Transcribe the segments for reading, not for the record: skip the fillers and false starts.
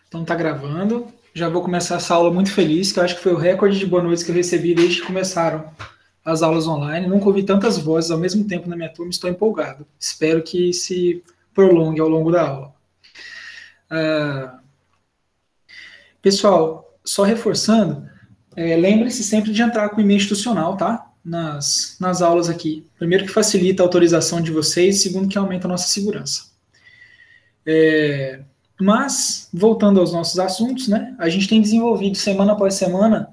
Então tá gravando. Já vou começar essa aula muito feliz, que eu acho que foi o recorde de boa noites que eu recebi desde que começaram as aulas online. Nunca ouvi tantas vozes ao mesmo tempo na minha turma, estou empolgado. Espero que se prolongue ao longo da aula. Pessoal, só reforçando, lembre-se sempre de entrar com o e-mail institucional, tá? Nas aulas aqui. Primeiro que facilita a autorização de vocês, segundo que aumenta a nossa segurança. Mas, voltando aos nossos assuntos, né? A gente tem desenvolvido semana após semana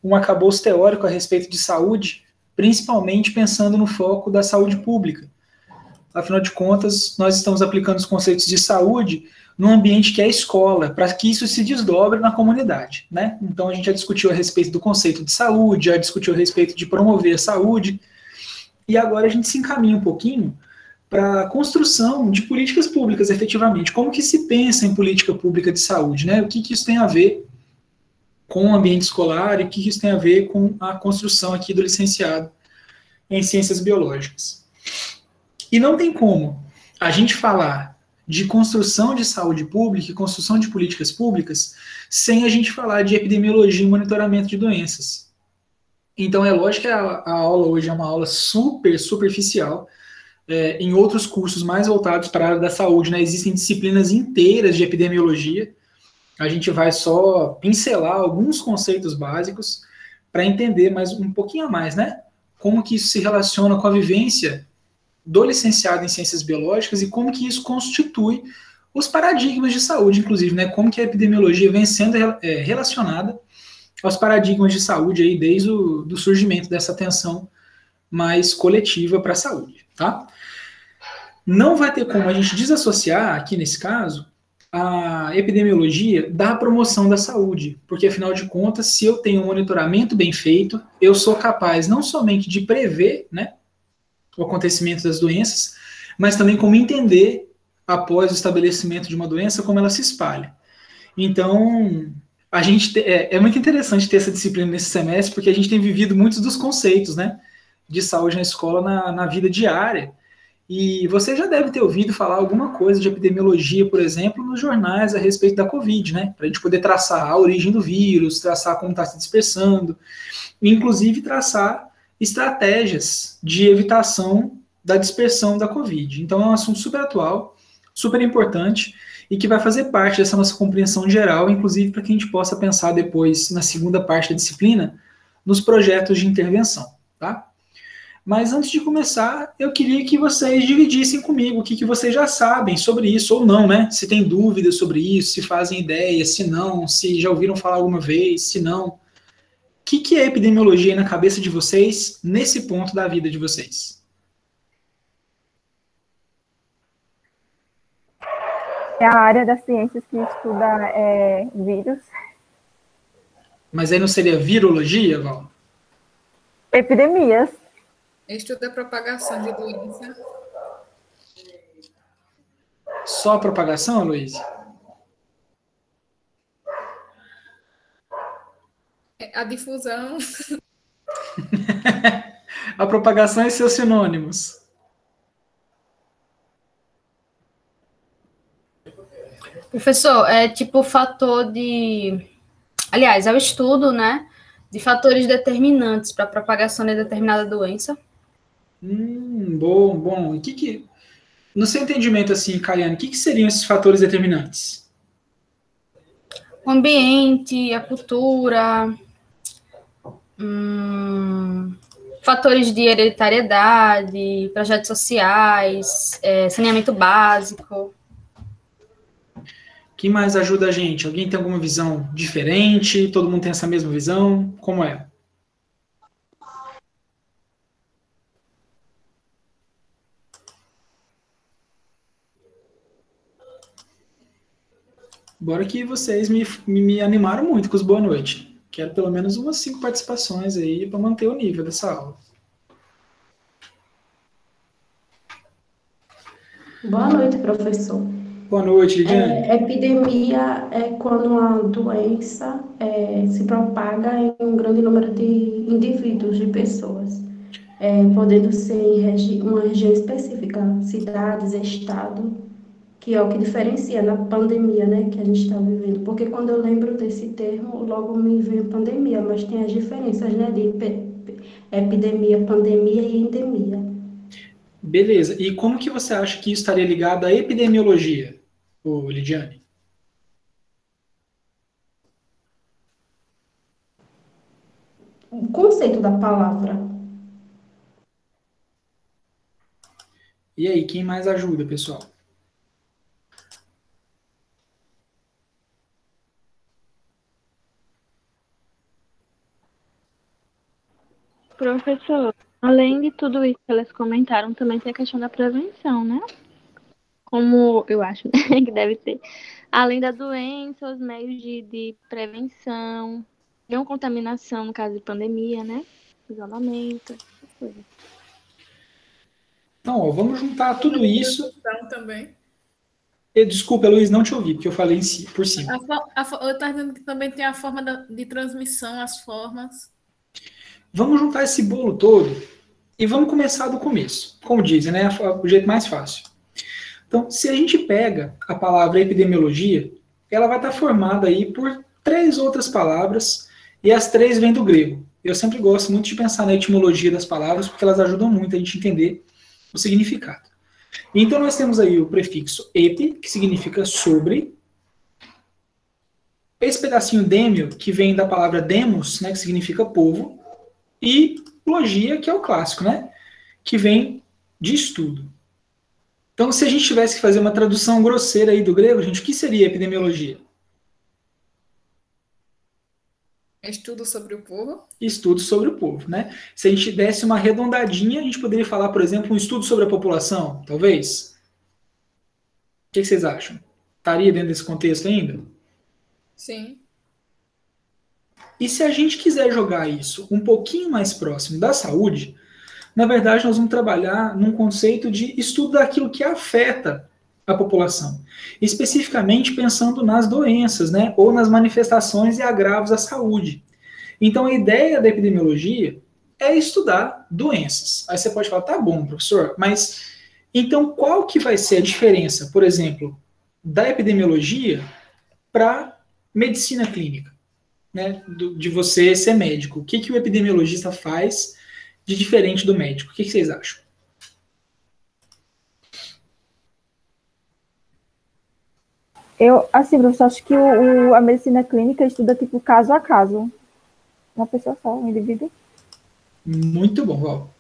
um arcabouço teórico a respeito de saúde, principalmente pensando no foco da saúde pública. Afinal de contas, nós estamos aplicando os conceitos de saúde num ambiente que é a escola, para que isso se desdobre na comunidade, né? Então, a gente já discutiu a respeito do conceito de saúde, já discutiu a respeito de promover a saúde, e agora a gente se encaminha um pouquinho para a construção de políticas públicas, efetivamente. Como que se pensa em política pública de saúde, né? O que isso tem a ver com o ambiente escolar e o que isso tem a ver com a construção aqui do licenciado em Ciências Biológicas. E não tem como a gente falar de construção de saúde pública e construção de políticas públicas sem a gente falar de epidemiologia e monitoramento de doenças. Então, é lógico que a aula hoje é uma aula super superficial. Em outros cursos mais voltados para a área da saúde, né, existem disciplinas inteiras de epidemiologia. A gente vai só pincelar alguns conceitos básicos para entender mais um pouquinho a mais, né? Como que isso se relaciona com a vivência do licenciado em Ciências Biológicas e como que isso constitui os paradigmas de saúde, inclusive, né? Como que a epidemiologia vem sendo relacionada aos paradigmas de saúde aí desde o do surgimento dessa atenção mais coletiva para a saúde, tá? Não vai ter como a gente desassociar, aqui nesse caso, a epidemiologia da promoção da saúde, porque afinal de contas, se eu tenho um monitoramento bem feito, eu sou capaz não somente de prever, né, o acontecimento das doenças, mas também como entender, após o estabelecimento de uma doença, como ela se espalha. Então, a gente é muito interessante ter essa disciplina nesse semestre, porque a gente tem vivido muitos dos conceitos, né, de saúde na escola na vida diária. E você já deve ter ouvido falar alguma coisa de epidemiologia, por exemplo, nos jornais a respeito da Covid, né? Para a gente poder traçar a origem do vírus, traçar como está se dispersando, e inclusive traçar estratégias de evitação da dispersão da Covid. Então é um assunto super atual, super importante, e que vai fazer parte dessa nossa compreensão geral, inclusive para que a gente possa pensar depois, na segunda parte da disciplina, nos projetos de intervenção, tá? Mas antes de começar, eu queria que vocês dividissem comigo o que vocês já sabem sobre isso ou não, né? Se tem dúvidas sobre isso, se fazem ideia, se não, se já ouviram falar alguma vez, se não. O que é epidemiologia na cabeça de vocês nesse ponto da vida de vocês? É a área das ciências que estuda vírus. Mas aí não seria virologia, Val? Epidemias. Estuda a propagação de doença. Só a propagação, Luiz? A difusão. A propagação e seus sinônimos. Professor, é tipo fator de... Aliás, é o estudo, né, de fatores determinantes para a propagação de determinada doença. Bom. E no seu entendimento, assim, Caiane, o que seriam esses fatores determinantes? O ambiente, a cultura, fatores de hereditariedade, projetos sociais, saneamento básico. Quem mais ajuda a gente? Alguém tem alguma visão diferente? Todo mundo tem essa mesma visão? Como é? Bora que vocês me animaram muito com os boa noite. Quero pelo menos umas 5 participações aí para manter o nível dessa aula. Boa noite, professor. Boa noite, Lidiane. Epidemia é quando uma doença se propaga em um grande número de indivíduos, de pessoas, podendo ser em uma região específica, cidades, estado. que é o que diferencia na pandemia, né, que a gente está vivendo. Porque quando eu lembro desse termo, logo me vem pandemia, mas tem as diferenças, né, de epidemia, pandemia e endemia. Beleza. E como que você acha que isso estaria ligado à epidemiologia, ô, Lidiane? O conceito da palavra. E aí, quem mais ajuda, pessoal? Professor, além de tudo isso que elas comentaram, também tem a questão da prevenção, né? Como eu acho, né, que deve ter. Além da doença, os meios de prevenção, não contaminação no caso de pandemia, né? Isolamento, essas coisas. Então, ó, vamos juntar tudo isso. Também. Desculpa, Luiz, não te ouvi, porque eu falei por cima. Eu estava dizendo que também tem a forma de transmissão, as formas. Vamos juntar esse bolo todo e vamos começar do começo. Como dizem, né? O jeito mais fácil. Então, se a gente pega a palavra epidemiologia, ela vai estar formada aí por 3 outras palavras, e as 3 vêm do grego. Eu sempre gosto muito de pensar na etimologia das palavras, porque elas ajudam muito a gente entender o significado. Então, nós temos aí o prefixo epi, que significa sobre. Esse pedacinho dêmio, que vem da palavra demos, né, que significa povo. E logia, que é o clássico, né, que vem de estudo. Então, se a gente tivesse que fazer uma tradução grosseira aí do grego, gente, o que seria epidemiologia? Estudo sobre o povo. Estudo sobre o povo, né? Se a gente desse uma arredondadinha, a gente poderia falar, por exemplo, um estudo sobre a população, talvez? O que vocês acham? Estaria dentro desse contexto ainda? Sim. E se a gente quiser jogar isso um pouquinho mais próximo da saúde, na verdade nós vamos trabalhar num conceito de estudo daquilo que afeta a população. Especificamente pensando nas doenças, né, ou nas manifestações e agravos à saúde. Então a ideia da epidemiologia é estudar doenças. Aí você pode falar, tá bom, professor, mas então qual que vai ser a diferença, por exemplo, da epidemiologia para medicina clínica? Né, de você ser médico. O que o epidemiologista faz de diferente do médico? O que vocês acham? Assim, professor, acho que a medicina clínica estuda, tipo, caso a caso. Uma pessoa só, um indivíduo. Muito bom, Val.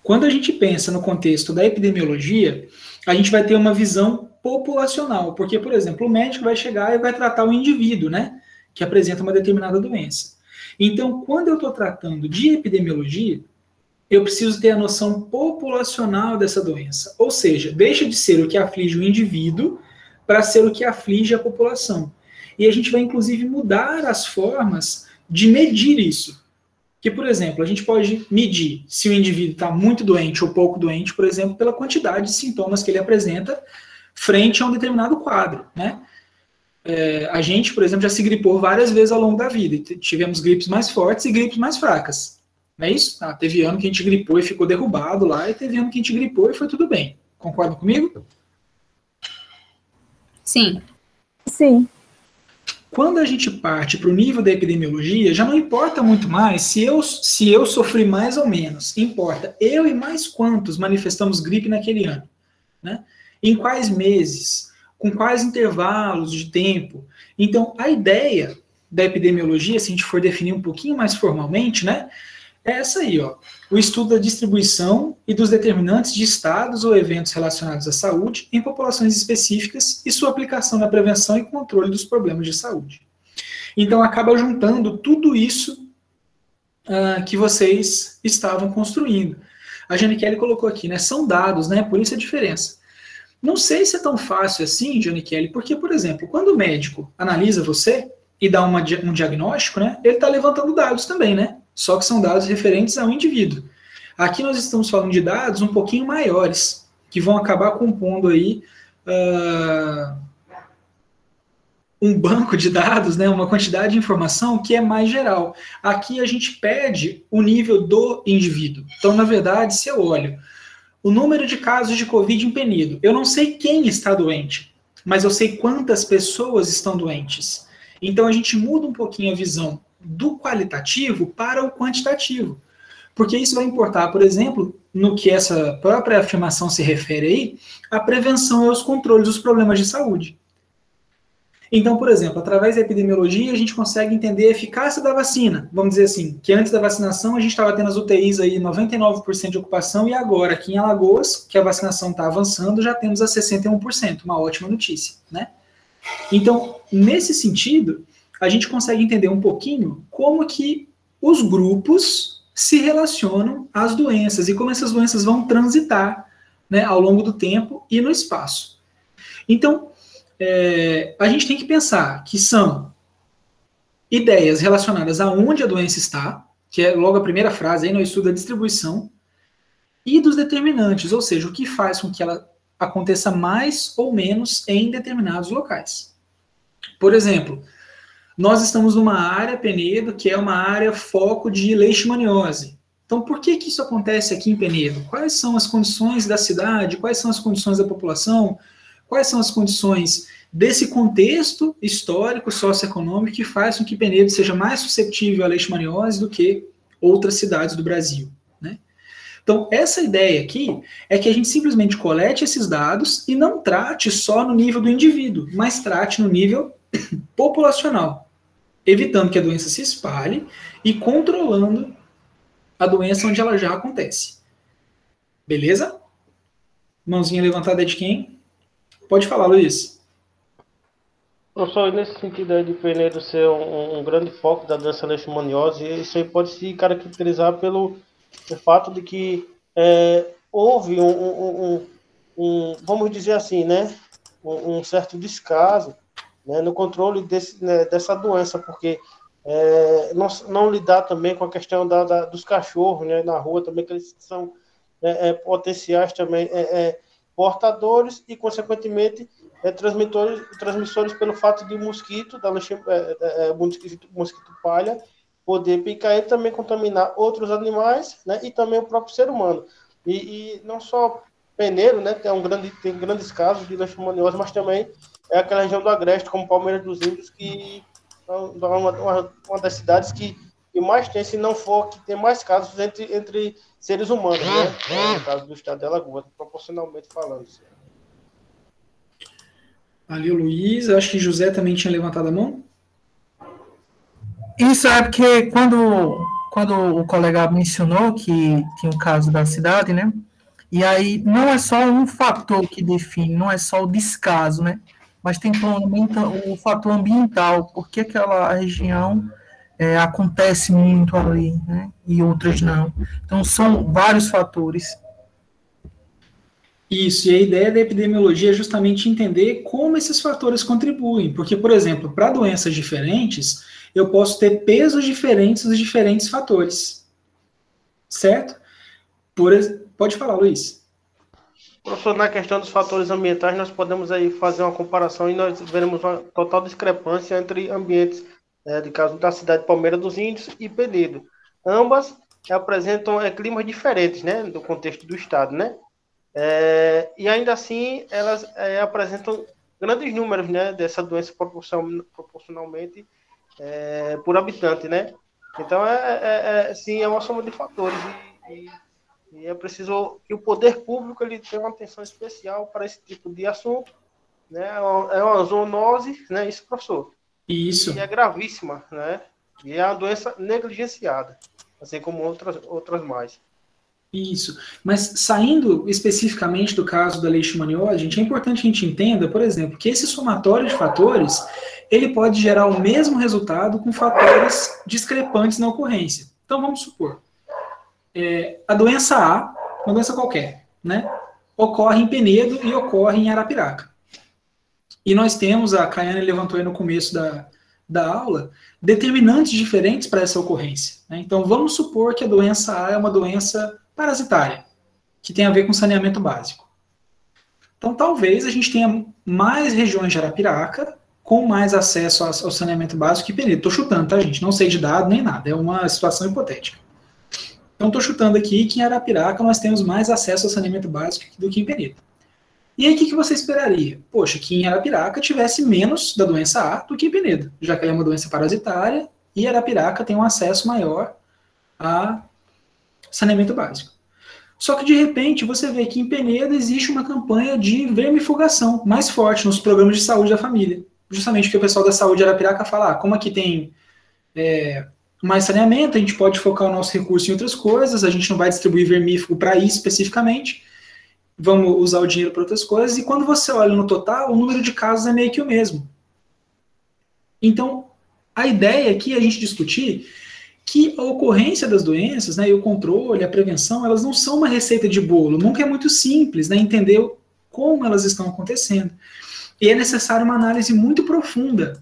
Quando a gente pensa no contexto da epidemiologia, a gente vai ter uma visão populacional, porque, por exemplo, o médico vai chegar e vai tratar o indivíduo, né, que apresenta uma determinada doença. Então, quando eu estou tratando de epidemiologia, eu preciso ter a noção populacional dessa doença. Ou seja, deixa de ser o que aflige o indivíduo para ser o que aflige a população. E a gente vai, inclusive, mudar as formas de medir isso. Que, por exemplo, a gente pode medir se o indivíduo está muito doente ou pouco doente, por exemplo, pela quantidade de sintomas que ele apresenta frente a um determinado quadro, né? A gente, por exemplo, já se gripou várias vezes ao longo da vida. E tivemos gripes mais fortes e gripes mais fracas. Não é isso? Teve ano que a gente gripou e ficou derrubado lá, e teve ano que a gente gripou e foi tudo bem. Concorda comigo? Sim. Sim. Quando a gente parte para o nível da epidemiologia, já não importa muito mais se eu sofri mais ou menos. Importa eu e mais quantos manifestamos gripe naquele ano. Né? Em quais meses? Com quais intervalos de tempo? Então, a ideia da epidemiologia, se a gente for definir um pouquinho mais formalmente, né, é essa aí, ó, o estudo da distribuição e dos determinantes de estados ou eventos relacionados à saúde em populações específicas e sua aplicação na prevenção e controle dos problemas de saúde. Então, acaba juntando tudo isso que vocês estavam construindo. A Jane Kelly colocou aqui, né, são dados, né, por isso a diferença. Não sei se é tão fácil assim, Jane Kelly, porque, por exemplo, quando o médico analisa você e dá um diagnóstico, né, ele está levantando dados também, né? Só que são dados referentes ao indivíduo. Aqui nós estamos falando de dados um pouquinho maiores, que vão acabar compondo aí um banco de dados, né, uma quantidade de informação que é mais geral. Aqui a gente pede o nível do indivíduo. Então, na verdade, se eu olho o número de casos de Covid em Penedo. Eu não sei quem está doente, mas eu sei quantas pessoas estão doentes. Então a gente muda um pouquinho a visão do qualitativo para o quantitativo. Porque isso vai importar, por exemplo, no que essa própria afirmação se refere aí, a prevenção e os controles dos problemas de saúde. Então, por exemplo, através da epidemiologia, a gente consegue entender a eficácia da vacina. Vamos dizer assim, que antes da vacinação a gente estava tendo as UTIs aí 99% de ocupação, e agora, aqui em Alagoas, que a vacinação está avançando, já temos a 61%, uma ótima notícia, né? Então, nesse sentido, a gente consegue entender um pouquinho como que os grupos se relacionam às doenças e como essas doenças vão transitar, né, ao longo do tempo e no espaço. Então, a gente tem que pensar que são ideias relacionadas a onde a doença está, que é logo a primeira frase aí no estudo da distribuição, e dos determinantes, ou seja, o que faz com que ela aconteça mais ou menos em determinados locais. Por exemplo, nós estamos numa área, Penedo, que é uma área foco de leishmaniose. Então, por que isso acontece aqui em Penedo? Quais são as condições da cidade? Quais são as condições da população? Quais são as condições desse contexto histórico, socioeconômico, que faz com que Penedo seja mais suscetível à leishmaniose do que outras cidades do Brasil, né? Então, essa ideia aqui é que a gente simplesmente colete esses dados e não trate só no nível do indivíduo, mas trate no nível populacional, evitando que a doença se espalhe e controlando a doença onde ela já acontece. Beleza? Mãozinha levantada de quem? Pode falar, Luiz. Professor, nesse sentido aí de Penedo ser um grande foco da doença leishmaniose, isso aí pode se caracterizar pelo fato de que houve vamos dizer assim, né, um certo descaso, né, no controle dessa doença, porque não lidar também com a questão dos cachorros, né, na rua também, que eles são potenciais também portadores e, consequentemente, transmissores pelo fato de o mosquito, mosquito palha, poder picar e também contaminar outros animais, né, e também o próprio ser humano. E não só Penedo, né, tem grandes casos de leishmaniose, mas também aquela região do Agreste, como Palmeiras dos Índios, que é uma das cidades que mais tem, se não for, que tem mais casos entre seres humanos, né? No caso do estado de Alagoas, proporcionalmente falando. Ali o Luiz, acho que José também tinha levantado a mão. Isso é porque quando o colega mencionou que tinha um caso da cidade, né? E aí não é só um fator que define, não é só o descaso, né? Mas tem o fator ambiental, porque aquela região acontece muito ali, né? E outras não. Então são vários fatores. Isso, e a ideia da epidemiologia é justamente entender como esses fatores contribuem, porque, por exemplo, para doenças diferentes, eu posso ter pesos diferentes dos diferentes fatores, certo? Pode falar, Luiz. Professor, na questão dos fatores ambientais, nós podemos aí fazer uma comparação e nós veremos uma total discrepância entre ambientes, de caso da cidade de Palmeiras dos Índios e Penedo. Ambas apresentam climas diferentes, né, do contexto do estado, né? E ainda assim, elas apresentam grandes números, né, dessa doença proporcionalmente por habitante, né? Então, sim, é uma soma de fatores e é preciso que o poder público ele tenha uma atenção especial para esse tipo de assunto, né? É uma zoonose, né? Isso, professor. Isso. E é gravíssima, né? E é uma doença negligenciada, assim como outras mais. Isso. Mas saindo especificamente do caso da leishmaniose, gente, é importante que a gente entenda, por exemplo, que esse somatório de fatores, ele pode gerar o mesmo resultado com fatores discrepantes na ocorrência. Então, vamos supor, a doença A, uma doença qualquer, né, ocorre em Penedo e ocorre em Arapiraca. E nós temos, a Caiane levantou aí no começo da aula, determinantes diferentes para essa ocorrência, né? Então, vamos supor que a doença A é uma doença parasitária, que tem a ver com saneamento básico. Então, talvez a gente tenha mais regiões de Arapiraca com mais acesso ao saneamento básico que Penedo. Estou chutando, tá, gente? Não sei de dado nem nada, é uma situação hipotética. Então, estou chutando aqui que em Arapiraca nós temos mais acesso ao saneamento básico do que em Penedo. E aí, o que você esperaria? Poxa, que em Arapiraca tivesse menos da doença A do que em Penedo, já que ela é uma doença parasitária e Arapiraca tem um acesso maior a saneamento básico. Só que, de repente, você vê que em Penedo existe uma campanha de vermifugação mais forte nos programas de saúde da família. Justamente porque o pessoal da saúde de Arapiraca fala, como aqui tem mais saneamento, a gente pode focar o nosso recurso em outras coisas, a gente não vai distribuir vermífugo para isso especificamente, vamos usar o dinheiro para outras coisas, e quando você olha no total, o número de casos é meio que o mesmo. Então, a ideia aqui é a gente discutir que a ocorrência das doenças, né, e o controle, a prevenção, elas não são uma receita de bolo, nunca é muito simples, né, entender como elas estão acontecendo. E é necessário uma análise muito profunda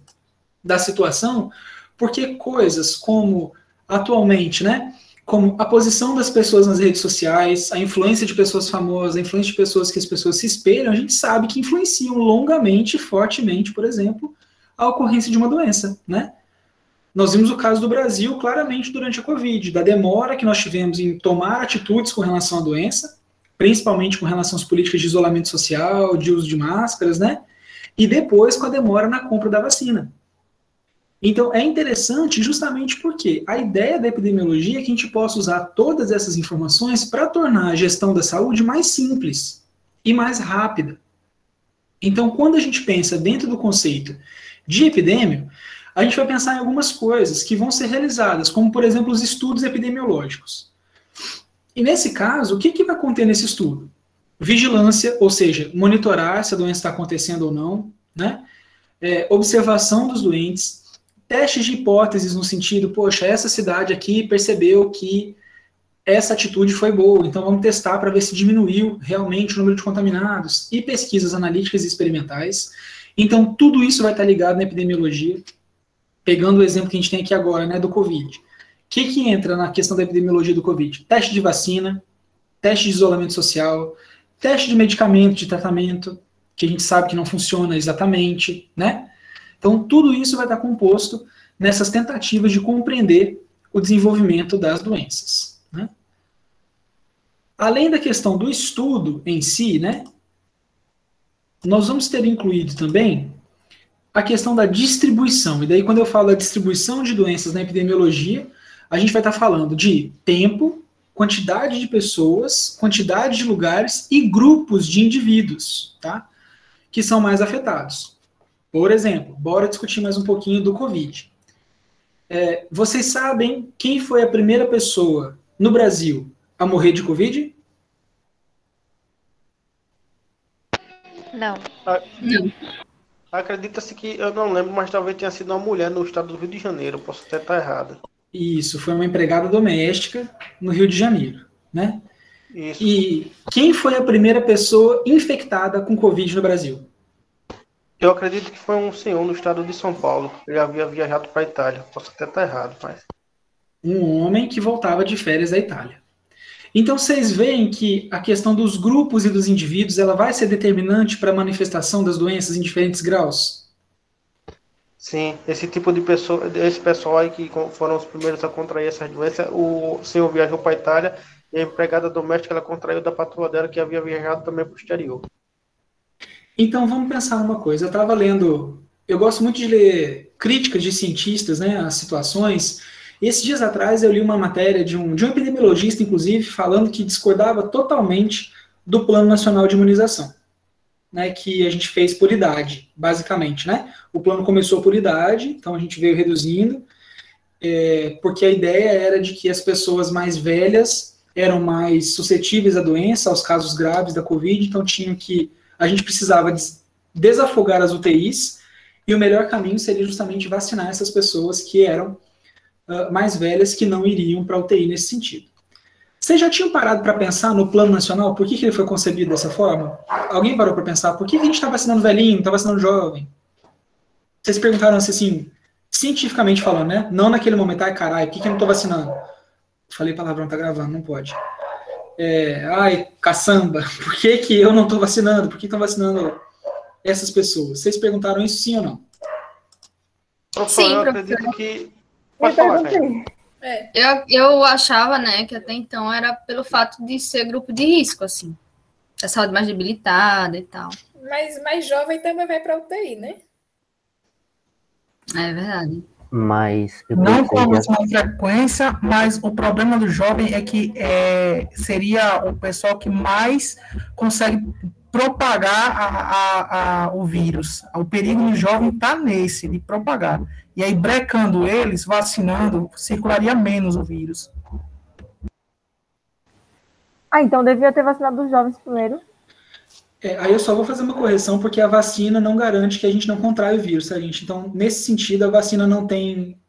da situação, porque coisas como, atualmente, né, como a posição das pessoas nas redes sociais, a influência de pessoas famosas, a influência de pessoas que as pessoas se espelham, a gente sabe que influenciam longamente, fortemente, por exemplo, a ocorrência de uma doença, né? Nós vimos o caso do Brasil claramente durante a Covid, da demora que nós tivemos em tomar atitudes com relação à doença, principalmente com relação às políticas de isolamento social, de uso de máscaras, né? E depois com a demora na compra da vacina. Então, é interessante justamente porque a ideia da epidemiologia é que a gente possa usar todas essas informações para tornar a gestão da saúde mais simples e mais rápida. Então, quando a gente pensa dentro do conceito de epidêmio, a gente vai pensar em algumas coisas que vão ser realizadas, como, por exemplo, os estudos epidemiológicos. E, nesse caso, o que vai conter nesse estudo? Vigilância, ou seja, monitorar se a doença está acontecendo ou não, né? Observação dos doentes, testes de hipóteses no sentido, poxa, essa cidade aqui percebeu que essa atitude foi boa, então vamos testar para ver se diminuiu realmente o número de contaminados, e pesquisas analíticas e experimentais. Então, tudo isso vai estar ligado na epidemiologia, pegando o exemplo que a gente tem aqui agora, né, do Covid. O que entra na questão da epidemiologia do Covid? Teste de vacina, teste de isolamento social, teste de medicamento, de tratamento, que a gente sabe que não funciona exatamente, né? Então, tudo isso vai estar composto nessas tentativas de compreender o desenvolvimento das doenças, né? Além da questão do estudo em si, né, nós vamos ter incluído também a questão da distribuição. E daí, quando eu falo da distribuição de doenças na epidemiologia, a gente vai estar falando de tempo, quantidade de pessoas, quantidade de lugares e grupos de indivíduos, tá, que são mais afetados. Por exemplo, bora discutir mais um pouquinho do Covid. Vocês sabem quem foi a primeira pessoa no Brasil a morrer de Covid? Não. Não. Acredita-se que, eu não lembro, mas talvez tenha sido uma mulher no estado do Rio de Janeiro, posso até estar errado. Isso, foi uma empregada doméstica no Rio de Janeiro, né? Isso. E quem foi a primeira pessoa infectada com Covid no Brasil? Eu acredito que foi um senhor no estado de São Paulo. Ele havia viajado para a Itália. Posso até estar errado, mas... Um homem que voltava de férias da Itália. Então, vocês veem que a questão dos grupos e dos indivíduos, ela vai ser determinante para a manifestação das doenças em diferentes graus? Sim, esse tipo de pessoa, esse pessoal aí que foram os primeiros a contrair essas doenças, o senhor viajou para a Itália e a empregada doméstica, ela contraiu da patroa dela que havia viajado também para o exterior. Então, vamos pensar numa coisa. Eu estava lendo... Eu gosto muito de ler críticas de cientistas, né, às situações. E esses dias atrás eu li uma matéria de um epidemiologista, inclusive, falando que discordava totalmente do Plano Nacional de Imunização, né, que a gente fez por idade, basicamente, né? O plano começou por idade, então a gente veio reduzindo, porque a ideia era de que as pessoas mais velhas eram mais suscetíveis à doença, aos casos graves da Covid, então a gente precisava desafogar as UTIs, e o melhor caminho seria justamente vacinar essas pessoas que eram mais velhas, que não iriam para a UTI nesse sentido. Vocês já tinham parado para pensar no Plano Nacional? Por que ele foi concebido dessa forma? Alguém parou para pensar? Por que a gente está vacinando velhinho, não está vacinando jovem? Vocês perguntaram assim, cientificamente falando, né? Não naquele momento, ai caralho, por que eu não estou vacinando? Falei palavrão, tá gravando, não pode. Ai, caçamba, por que eu não estou vacinando? Por que estão vacinando essas pessoas? Vocês perguntaram isso sim ou não? Professor, eu acredito que... Pode falar, Caio. É, Eu achava, né, que até então era pelo fato de ser grupo de risco, assim. A saúde mais debilitada e tal. mas mais jovem também vai para UTI, né? É verdade. Mas eu Não com a creio que mesma frequência, mas o problema do jovem é que seria o pessoal que mais consegue propagar o vírus. O perigo no jovem está nesse, de propagar. E aí, brecando eles, vacinando, circularia menos o vírus. Ah, então devia ter vacinado os jovens primeiro. Aí eu só vou fazer uma correção, porque a vacina não garante que a gente não contrai o vírus, tá, gente? Então, nesse sentido, a vacina não tem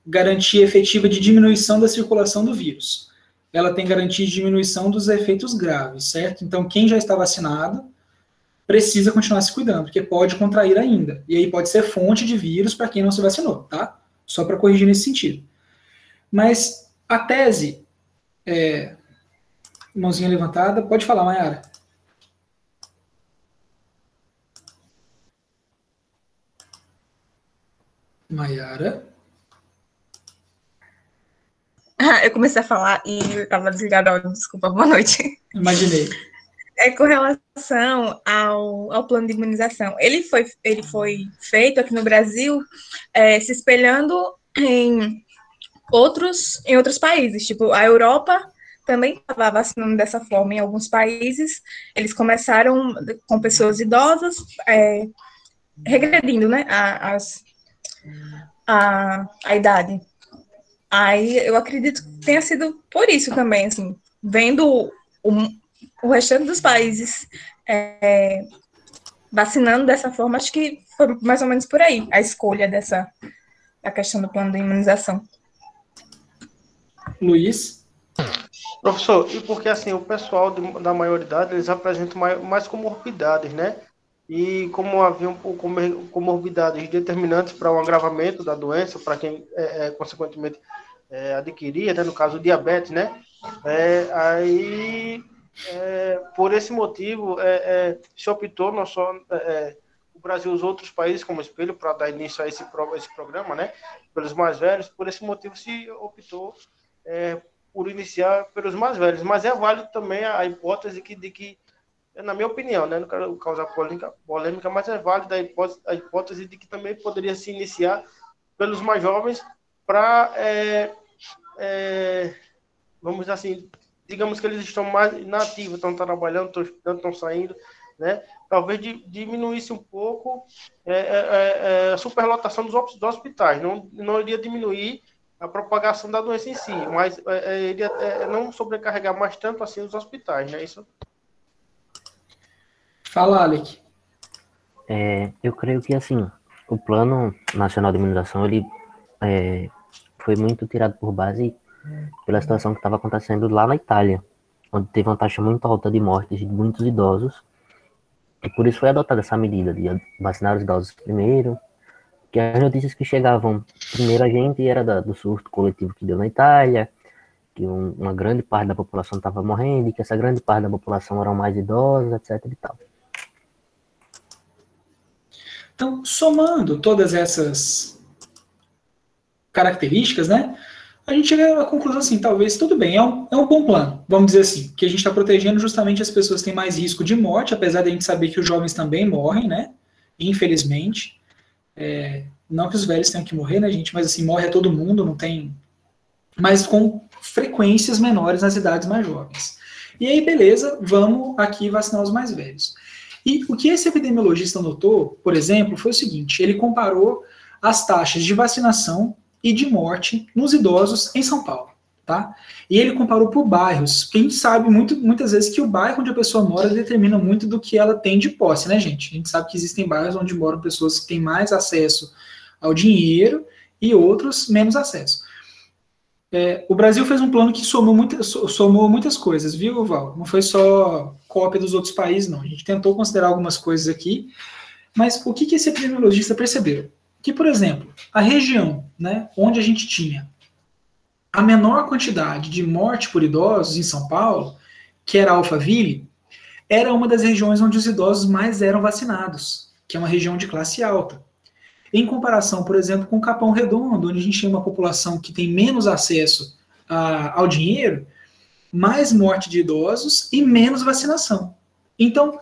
garantia efetiva de diminuição da circulação do vírus. Ela tem garantia de diminuição dos efeitos graves, certo? Então, quem já está vacinado precisa continuar se cuidando, porque pode contrair ainda. E aí pode ser fonte de vírus para quem não se vacinou, tá? Só para corrigir nesse sentido. Mas a tese, mãozinha levantada, pode falar, Mayara. Mayara. Eu comecei a falar e eu estava desligada, desculpa, boa noite. Imaginei. Com relação ao plano de imunização, ele foi feito aqui no Brasil se espelhando em outros países, tipo a Europa também estava vacinando dessa forma em alguns países. Eles começaram com pessoas idosas, regredindo, né, a idade. Aí eu acredito que tenha sido por isso também, assim, vendo o restante dos países vacinando dessa forma, acho que foi mais ou menos por aí a escolha da questão do plano de imunização. Luiz? Professor, e porque assim, o pessoal da maioridade, eles apresentam mais comorbidades, né? E como haviam comorbidades determinantes para o agravamento da doença, para quem, consequentemente, adquiria, né? No caso, o diabetes, né? Por esse motivo, se optou, não só o Brasil e os outros países como espelho para dar início a esse programa, né? Pelos mais velhos, por esse motivo se optou por iniciar pelos mais velhos, mas é válido também a hipótese de que, na minha opinião, né, não quero causar polêmica, mas é válida a hipótese de que também poderia se iniciar pelos mais jovens para, vamos dizer assim, digamos que eles estão mais nativos, estão trabalhando, estão estudando, estão saindo, né? Talvez diminuísse um pouco a superlotação dos hospitais, não iria diminuir a propagação da doença em si, mas iria não sobrecarregar mais tanto assim os hospitais, né? Isso. Fala, Alec. eu creio que, assim, o Plano Nacional de Imunização, ele foi muito tirado por base pela situação que estava acontecendo lá na Itália, onde teve uma taxa muito alta de mortes de muitos idosos, e por isso foi adotada essa medida de vacinar os idosos primeiro, que as notícias que chegavam primeiro a gente era do surto coletivo que deu na Itália, que uma grande parte da população estava morrendo, e que essa grande parte da população eram mais idosos, etc. e tal. Então, somando todas essas características, né, a gente chega à conclusão assim, talvez tudo bem, é um bom plano, vamos dizer assim, que a gente está protegendo justamente as pessoas que têm mais risco de morte, apesar de a gente saber que os jovens também morrem, né, infelizmente. Não que os velhos tenham que morrer, né, gente, mas assim, morre a todo mundo, não tem... Mas com frequências menores nas idades mais jovens. E aí, beleza, vamos aqui vacinar os mais velhos. E o que esse epidemiologista notou, por exemplo, foi o seguinte, ele comparou as taxas de vacinação e de morte nos idosos em São Paulo, tá? E ele comparou por bairros, porque a gente sabe muitas vezes que o bairro onde a pessoa mora determina muito do que ela tem de posse, né, gente? A gente sabe que existem bairros onde moram pessoas que têm mais acesso ao dinheiro e outros menos acesso. O Brasil fez um plano que somou muitas coisas, viu, Val? Não foi só cópia dos outros países, não. A gente tentou considerar algumas coisas aqui, mas o que esse epidemiologista percebeu? Que, por exemplo, a região, né, onde a gente tinha a menor quantidade de morte por idosos em São Paulo, que era Alphaville, era uma das regiões onde os idosos mais eram vacinados, que é uma região de classe alta. em comparação, por exemplo, com o Capão Redondo, onde a gente tem uma população que tem menos acesso ao dinheiro, mais morte de idosos e menos vacinação. Então,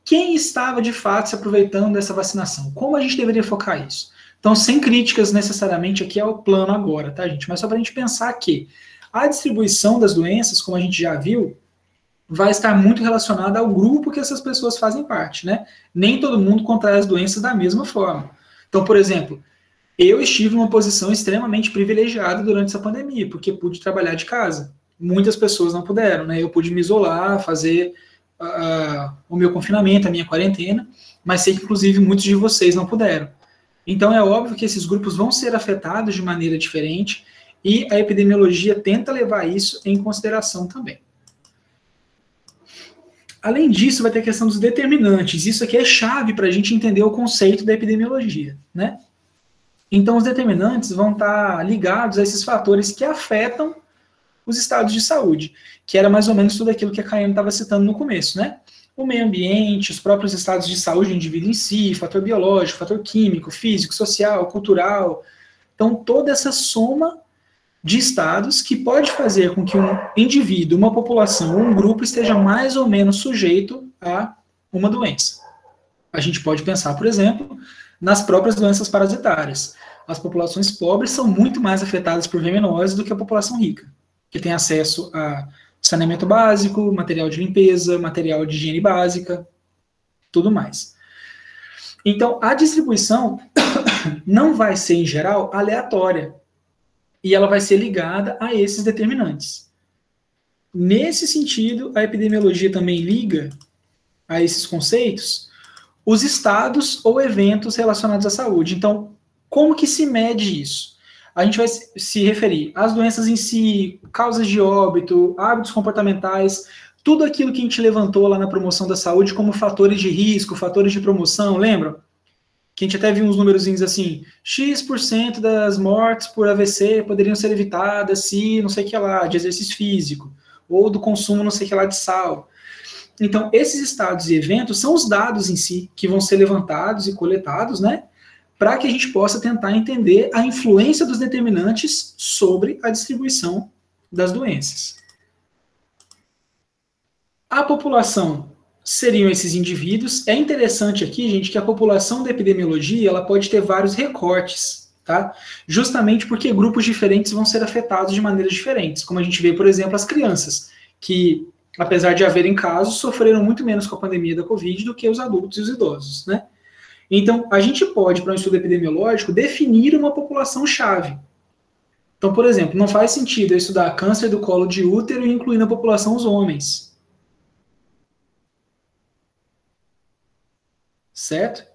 quem estava de fato se aproveitando dessa vacinação? Como a gente deveria focar isso? Então, sem críticas necessariamente aqui ao plano agora, tá, gente? Mas só para a gente pensar que a distribuição das doenças, como a gente já viu, vai estar muito relacionada ao grupo que essas pessoas fazem parte, né? Nem todo mundo contrai as doenças da mesma forma. Então, por exemplo, eu estive numa posição extremamente privilegiada durante essa pandemia, porque pude trabalhar de casa. Muitas pessoas não puderam, né? Eu pude me isolar, fazer o meu confinamento, a minha quarentena, mas sei que, inclusive, muitos de vocês não puderam. Então, é óbvio que esses grupos vão ser afetados de maneira diferente e a epidemiologia tenta levar isso em consideração também. Além disso, vai ter a questão dos determinantes. Isso aqui é chave para a gente entender o conceito da epidemiologia, né? Então, os determinantes vão estar ligados a esses fatores que afetam os estados de saúde, que era mais ou menos tudo aquilo que a Caiane estava citando no começo, né? O meio ambiente, os próprios estados de saúde do indivíduo em si, fator biológico, fator químico, físico, social, cultural. Então, toda essa soma de estados que pode fazer com que um indivíduo, uma população ou um grupo esteja mais ou menos sujeito a uma doença. A gente pode pensar, por exemplo, nas próprias doenças parasitárias. As populações pobres são muito mais afetadas por verminoses do que a população rica, que tem acesso a saneamento básico, material de limpeza, material de higiene básica, tudo mais. Então, a distribuição não vai ser, em geral, aleatória, e ela vai ser ligada a esses determinantes. Nesse sentido, a epidemiologia também liga a esses conceitos os estados ou eventos relacionados à saúde. Então, como que se mede isso? A gente vai se referir às doenças em si, causas de óbito, hábitos comportamentais, tudo aquilo que a gente levantou lá na promoção da saúde como fatores de risco, fatores de promoção, lembram? Que a gente até viu uns númerozinhos assim, X% das mortes por AVC poderiam ser evitadas se não sei o que lá, de exercício físico, ou do consumo não sei o que lá de sal. Então, esses estados e eventos são os dados em si que vão ser levantados e coletados, né? Para que a gente possa tentar entender a influência dos determinantes sobre a distribuição das doenças. A população seriam esses indivíduos. É interessante aqui, gente, que a população da epidemiologia ela pode ter vários recortes, tá? Justamente porque grupos diferentes vão ser afetados de maneiras diferentes. Como a gente vê, por exemplo, as crianças, que, apesar de haverem casos, sofreram muito menos com a pandemia da Covid do que os adultos e os idosos, né? Então, a gente pode, para um estudo epidemiológico, definir uma população-chave. Então, por exemplo, não faz sentido eu estudar câncer do colo de útero e incluir na população os homens. Certo?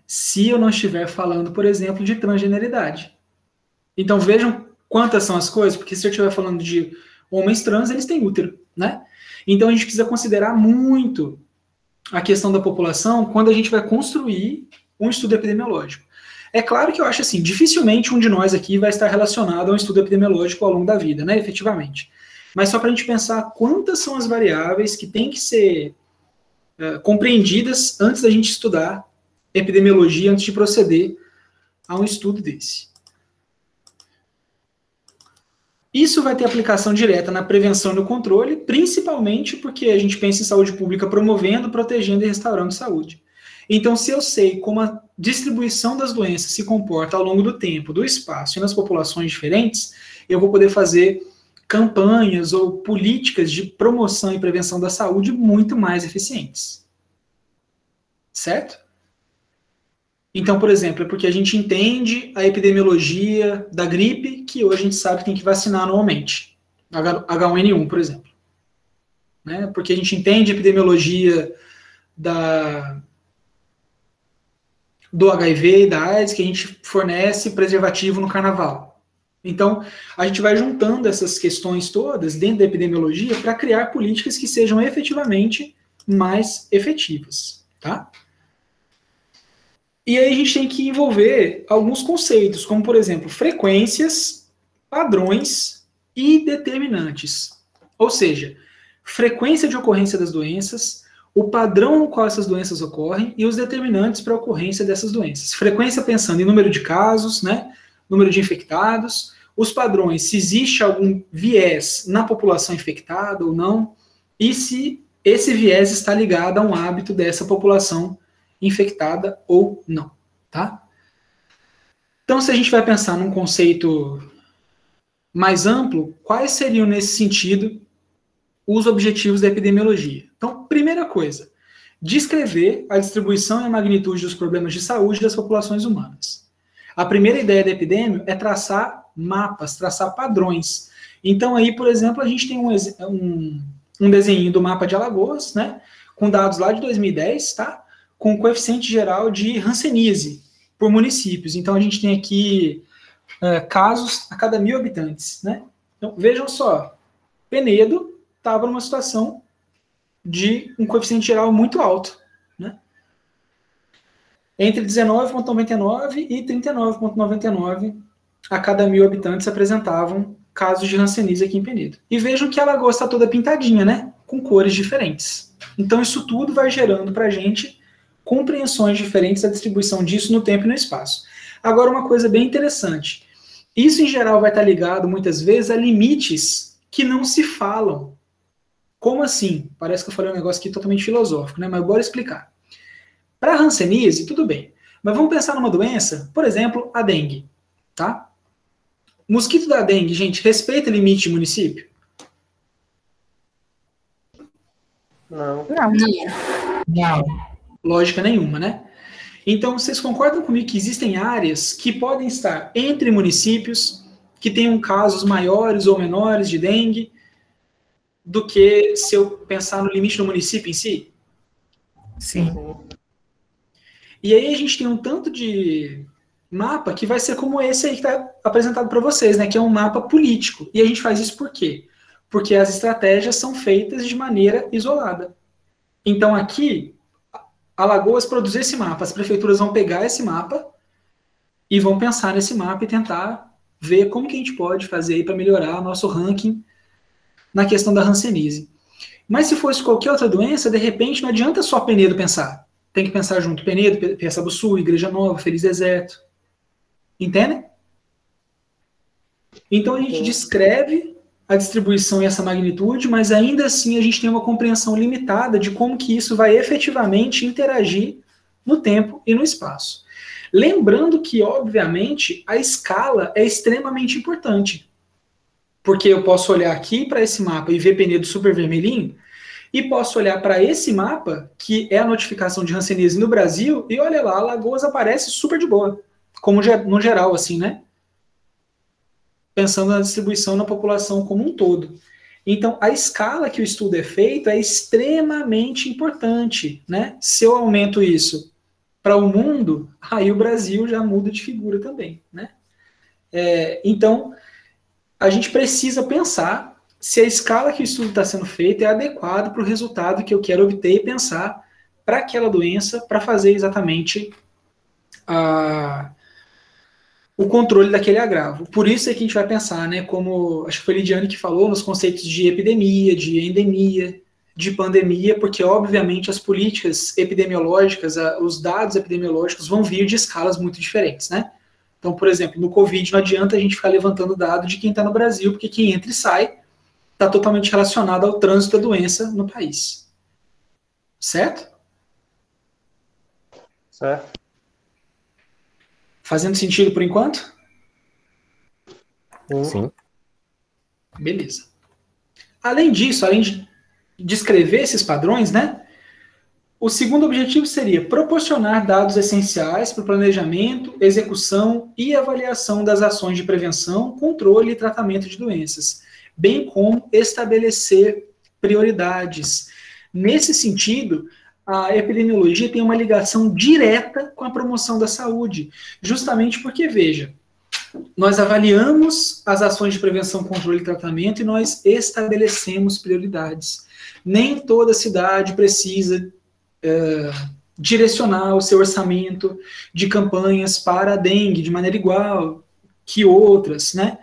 Se eu não estiver falando, por exemplo, de transgeneridade. Então, vejam quantas são as coisas, porque se eu estiver falando de homens trans, eles têm útero, né? Então, a gente precisa considerar muito a questão da população quando a gente vai construir um estudo epidemiológico. É claro que eu acho assim, dificilmente um de nós aqui vai estar relacionado a um estudo epidemiológico ao longo da vida, né, efetivamente. Mas só para a gente pensar quantas são as variáveis que têm que ser compreendidas antes da gente estudar epidemiologia, antes de proceder a um estudo desse. Isso vai ter aplicação direta na prevenção e no controle, principalmente porque a gente pensa em saúde pública promovendo, protegendo e restaurando saúde. Então, se eu sei como a distribuição das doenças se comporta ao longo do tempo, do espaço e nas populações diferentes, eu vou poder fazer campanhas ou políticas de promoção e prevenção da saúde muito mais eficientes. Certo? Então, por exemplo, é porque a gente entende a epidemiologia da gripe, que hoje a gente sabe que tem que vacinar anualmente. H1N1, por exemplo. Né? Porque a gente entende a epidemiologia do HIV e da AIDS, que a gente fornece preservativo no carnaval. Então, a gente vai juntando essas questões todas dentro da epidemiologia para criar políticas que sejam efetivamente mais efetivas, tá? E aí a gente tem que envolver alguns conceitos, como, por exemplo, frequências, padrões e determinantes. Ou seja, frequência de ocorrência das doenças, o padrão no qual essas doenças ocorrem e os determinantes para a ocorrência dessas doenças. Frequência pensando em número de casos, né, número de infectados, os padrões, se existe algum viés na população infectada ou não, e se esse viés está ligado a um hábito dessa população infectada ou não, tá? Então, se a gente vai pensar num conceito mais amplo, quais seriam, nesse sentido, os objetivos da epidemiologia? Então, primeira coisa, descrever a distribuição e a magnitude dos problemas de saúde das populações humanas. A primeira ideia da epidemia é traçar mapas, traçar padrões. Então, aí, por exemplo, a gente tem um desenho do mapa de Alagoas, né, com dados lá de 2010, tá? Com o coeficiente geral de hanseníase por municípios. Então, a gente tem aqui casos a cada 1.000 habitantes, né? Então, vejam só, Penedo estava numa situação de um coeficiente geral muito alto, né? Entre 19,99 e 39,99 a cada 1.000 habitantes apresentavam casos de hanseníase aqui em Penedo. E vejam que a Alagoas está toda pintadinha, né? Com cores diferentes. Então, isso tudo vai gerando para a gente compreensões diferentes da distribuição disso no tempo e no espaço. Agora, uma coisa bem interessante. Isso, em geral, vai estar ligado, muitas vezes, a limites que não se falam. Como assim? Parece que eu falei um negócio aqui totalmente filosófico, né? Mas bora explicar. Para a hanseníase, tudo bem. Mas vamos pensar numa doença, por exemplo, a dengue, tá? Mosquito da dengue, gente, respeita limite de município? Não. Não. Lógica nenhuma, né? Então, vocês concordam comigo que existem áreas que podem estar entre municípios, que tenham casos maiores ou menores de dengue, do que se eu pensar no limite do município em si? Sim. E aí a gente tem um tanto de mapa que vai ser como esse aí que está apresentado para vocês, né? Que é um mapa político. E a gente faz isso por quê? Porque as estratégias são feitas de maneira isolada. Então aqui, Alagoas produz esse mapa, as prefeituras vão pegar esse mapa e vão pensar nesse mapa e tentar ver como que a gente pode fazer aí para melhorar nosso ranking na questão da hanseníase. Mas se fosse qualquer outra doença, de repente não adianta só Penedo pensar. Tem que pensar junto. Penedo, Piaçaba do Sul, Igreja Nova, Feliz Deserto. Entendem? Então a gente descreve a distribuição e essa magnitude, mas ainda assim a gente tem uma compreensão limitada de como que isso vai efetivamente interagir no tempo e no espaço. Lembrando que, obviamente, a escala é extremamente importante. Porque eu posso olhar aqui para esse mapa e ver Penedo super vermelhinho, e posso olhar para esse mapa, que é a notificação de hanseníase no Brasil, e olha lá, Alagoas aparece super de boa, como no geral, assim, né? Pensando na distribuição na população como um todo. Então, a escala que o estudo é feito é extremamente importante, né? Se eu aumento isso para o mundo, aí o Brasil já muda de figura também, né? Então, a gente precisa pensar se a escala que o estudo está sendo feito é adequada para o resultado que eu quero obter e pensar para aquela doença, para fazer exatamente o controle daquele agravo. Por isso é que a gente vai pensar, né, como acho que foi a Lidiane que falou, nos conceitos de epidemia, de endemia, de pandemia, porque obviamente as políticas epidemiológicas, os dados epidemiológicos vão vir de escalas muito diferentes, né? Então, por exemplo, no Covid não adianta a gente ficar levantando dado de quem está no Brasil, porque quem entra e sai está totalmente relacionado ao trânsito da doença no país. Certo? Certo. Fazendo sentido por enquanto? Sim. Beleza. Além disso, além de descrever esses padrões, né? O segundo objetivo seria proporcionar dados essenciais para o planejamento, execução e avaliação das ações de prevenção, controle e tratamento de doenças, bem como estabelecer prioridades. Nesse sentido, a epidemiologia tem uma ligação direta com a promoção da saúde, justamente porque, veja, nós avaliamos as ações de prevenção, controle e tratamento e nós estabelecemos prioridades. Nem toda cidade precisa direcionar o seu orçamento de campanhas para a dengue de maneira igual que outras, né?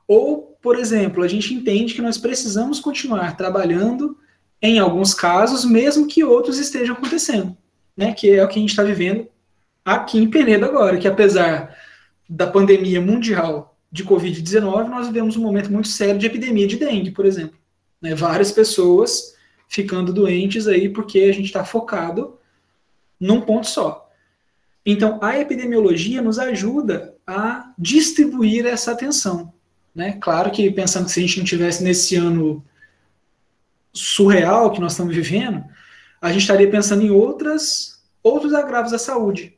Ou, por exemplo, a gente entende que nós precisamos continuar trabalhando em alguns casos, mesmo que outros estejam acontecendo, né? Que é o que a gente está vivendo aqui em Penedo agora, que apesar da pandemia mundial de Covid-19, nós vivemos um momento muito sério de epidemia de dengue, por exemplo. Né? Várias pessoas ficando doentes aí porque a gente está focado num ponto só. Então, a epidemiologia nos ajuda a distribuir essa atenção. Né? Claro que, pensando que se a gente não tivesse nesse ano surreal que nós estamos vivendo, a gente estaria pensando em outros agravos à saúde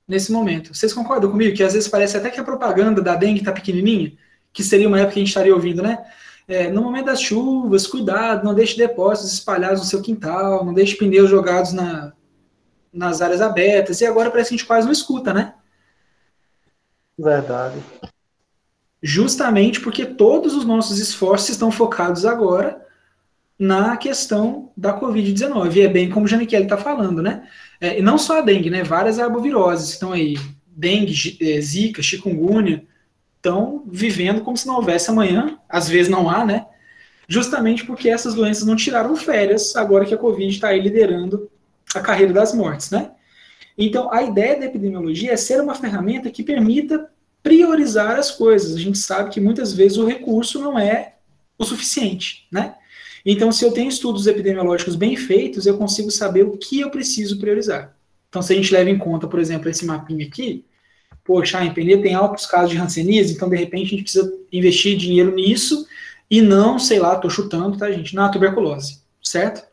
nesse momento. Vocês concordam comigo que às vezes parece até que a propaganda da dengue está pequenininha? Que seria uma época que a gente estaria ouvindo, né? No momento das chuvas, cuidado, não deixe depósitos espalhados no seu quintal, não deixe pneus jogados nas áreas abertas, e agora parece que a gente quase não escuta, né? Verdade. Justamente porque todos os nossos esforços estão focados agora na questão da Covid-19, e é bem como o Janikele está falando, né? E não só a dengue, né? Várias arboviroses estão aí, dengue, zika, chikungunya, estão vivendo como se não houvesse amanhã, às vezes não há, né? Justamente porque essas doenças não tiraram férias, agora que a Covid está aí liderando a carreira das mortes, né? Então, a ideia da epidemiologia é ser uma ferramenta que permita priorizar as coisas. A gente sabe que muitas vezes o recurso não é o suficiente, né? Então, se eu tenho estudos epidemiológicos bem feitos, eu consigo saber o que eu preciso priorizar. Então, se a gente leva em conta, por exemplo, esse mapinha aqui, poxa, em Penedo tem altos casos de hanseníase, então, de repente, a gente precisa investir dinheiro nisso e não, sei lá, estou chutando, tá, gente, na tuberculose, certo?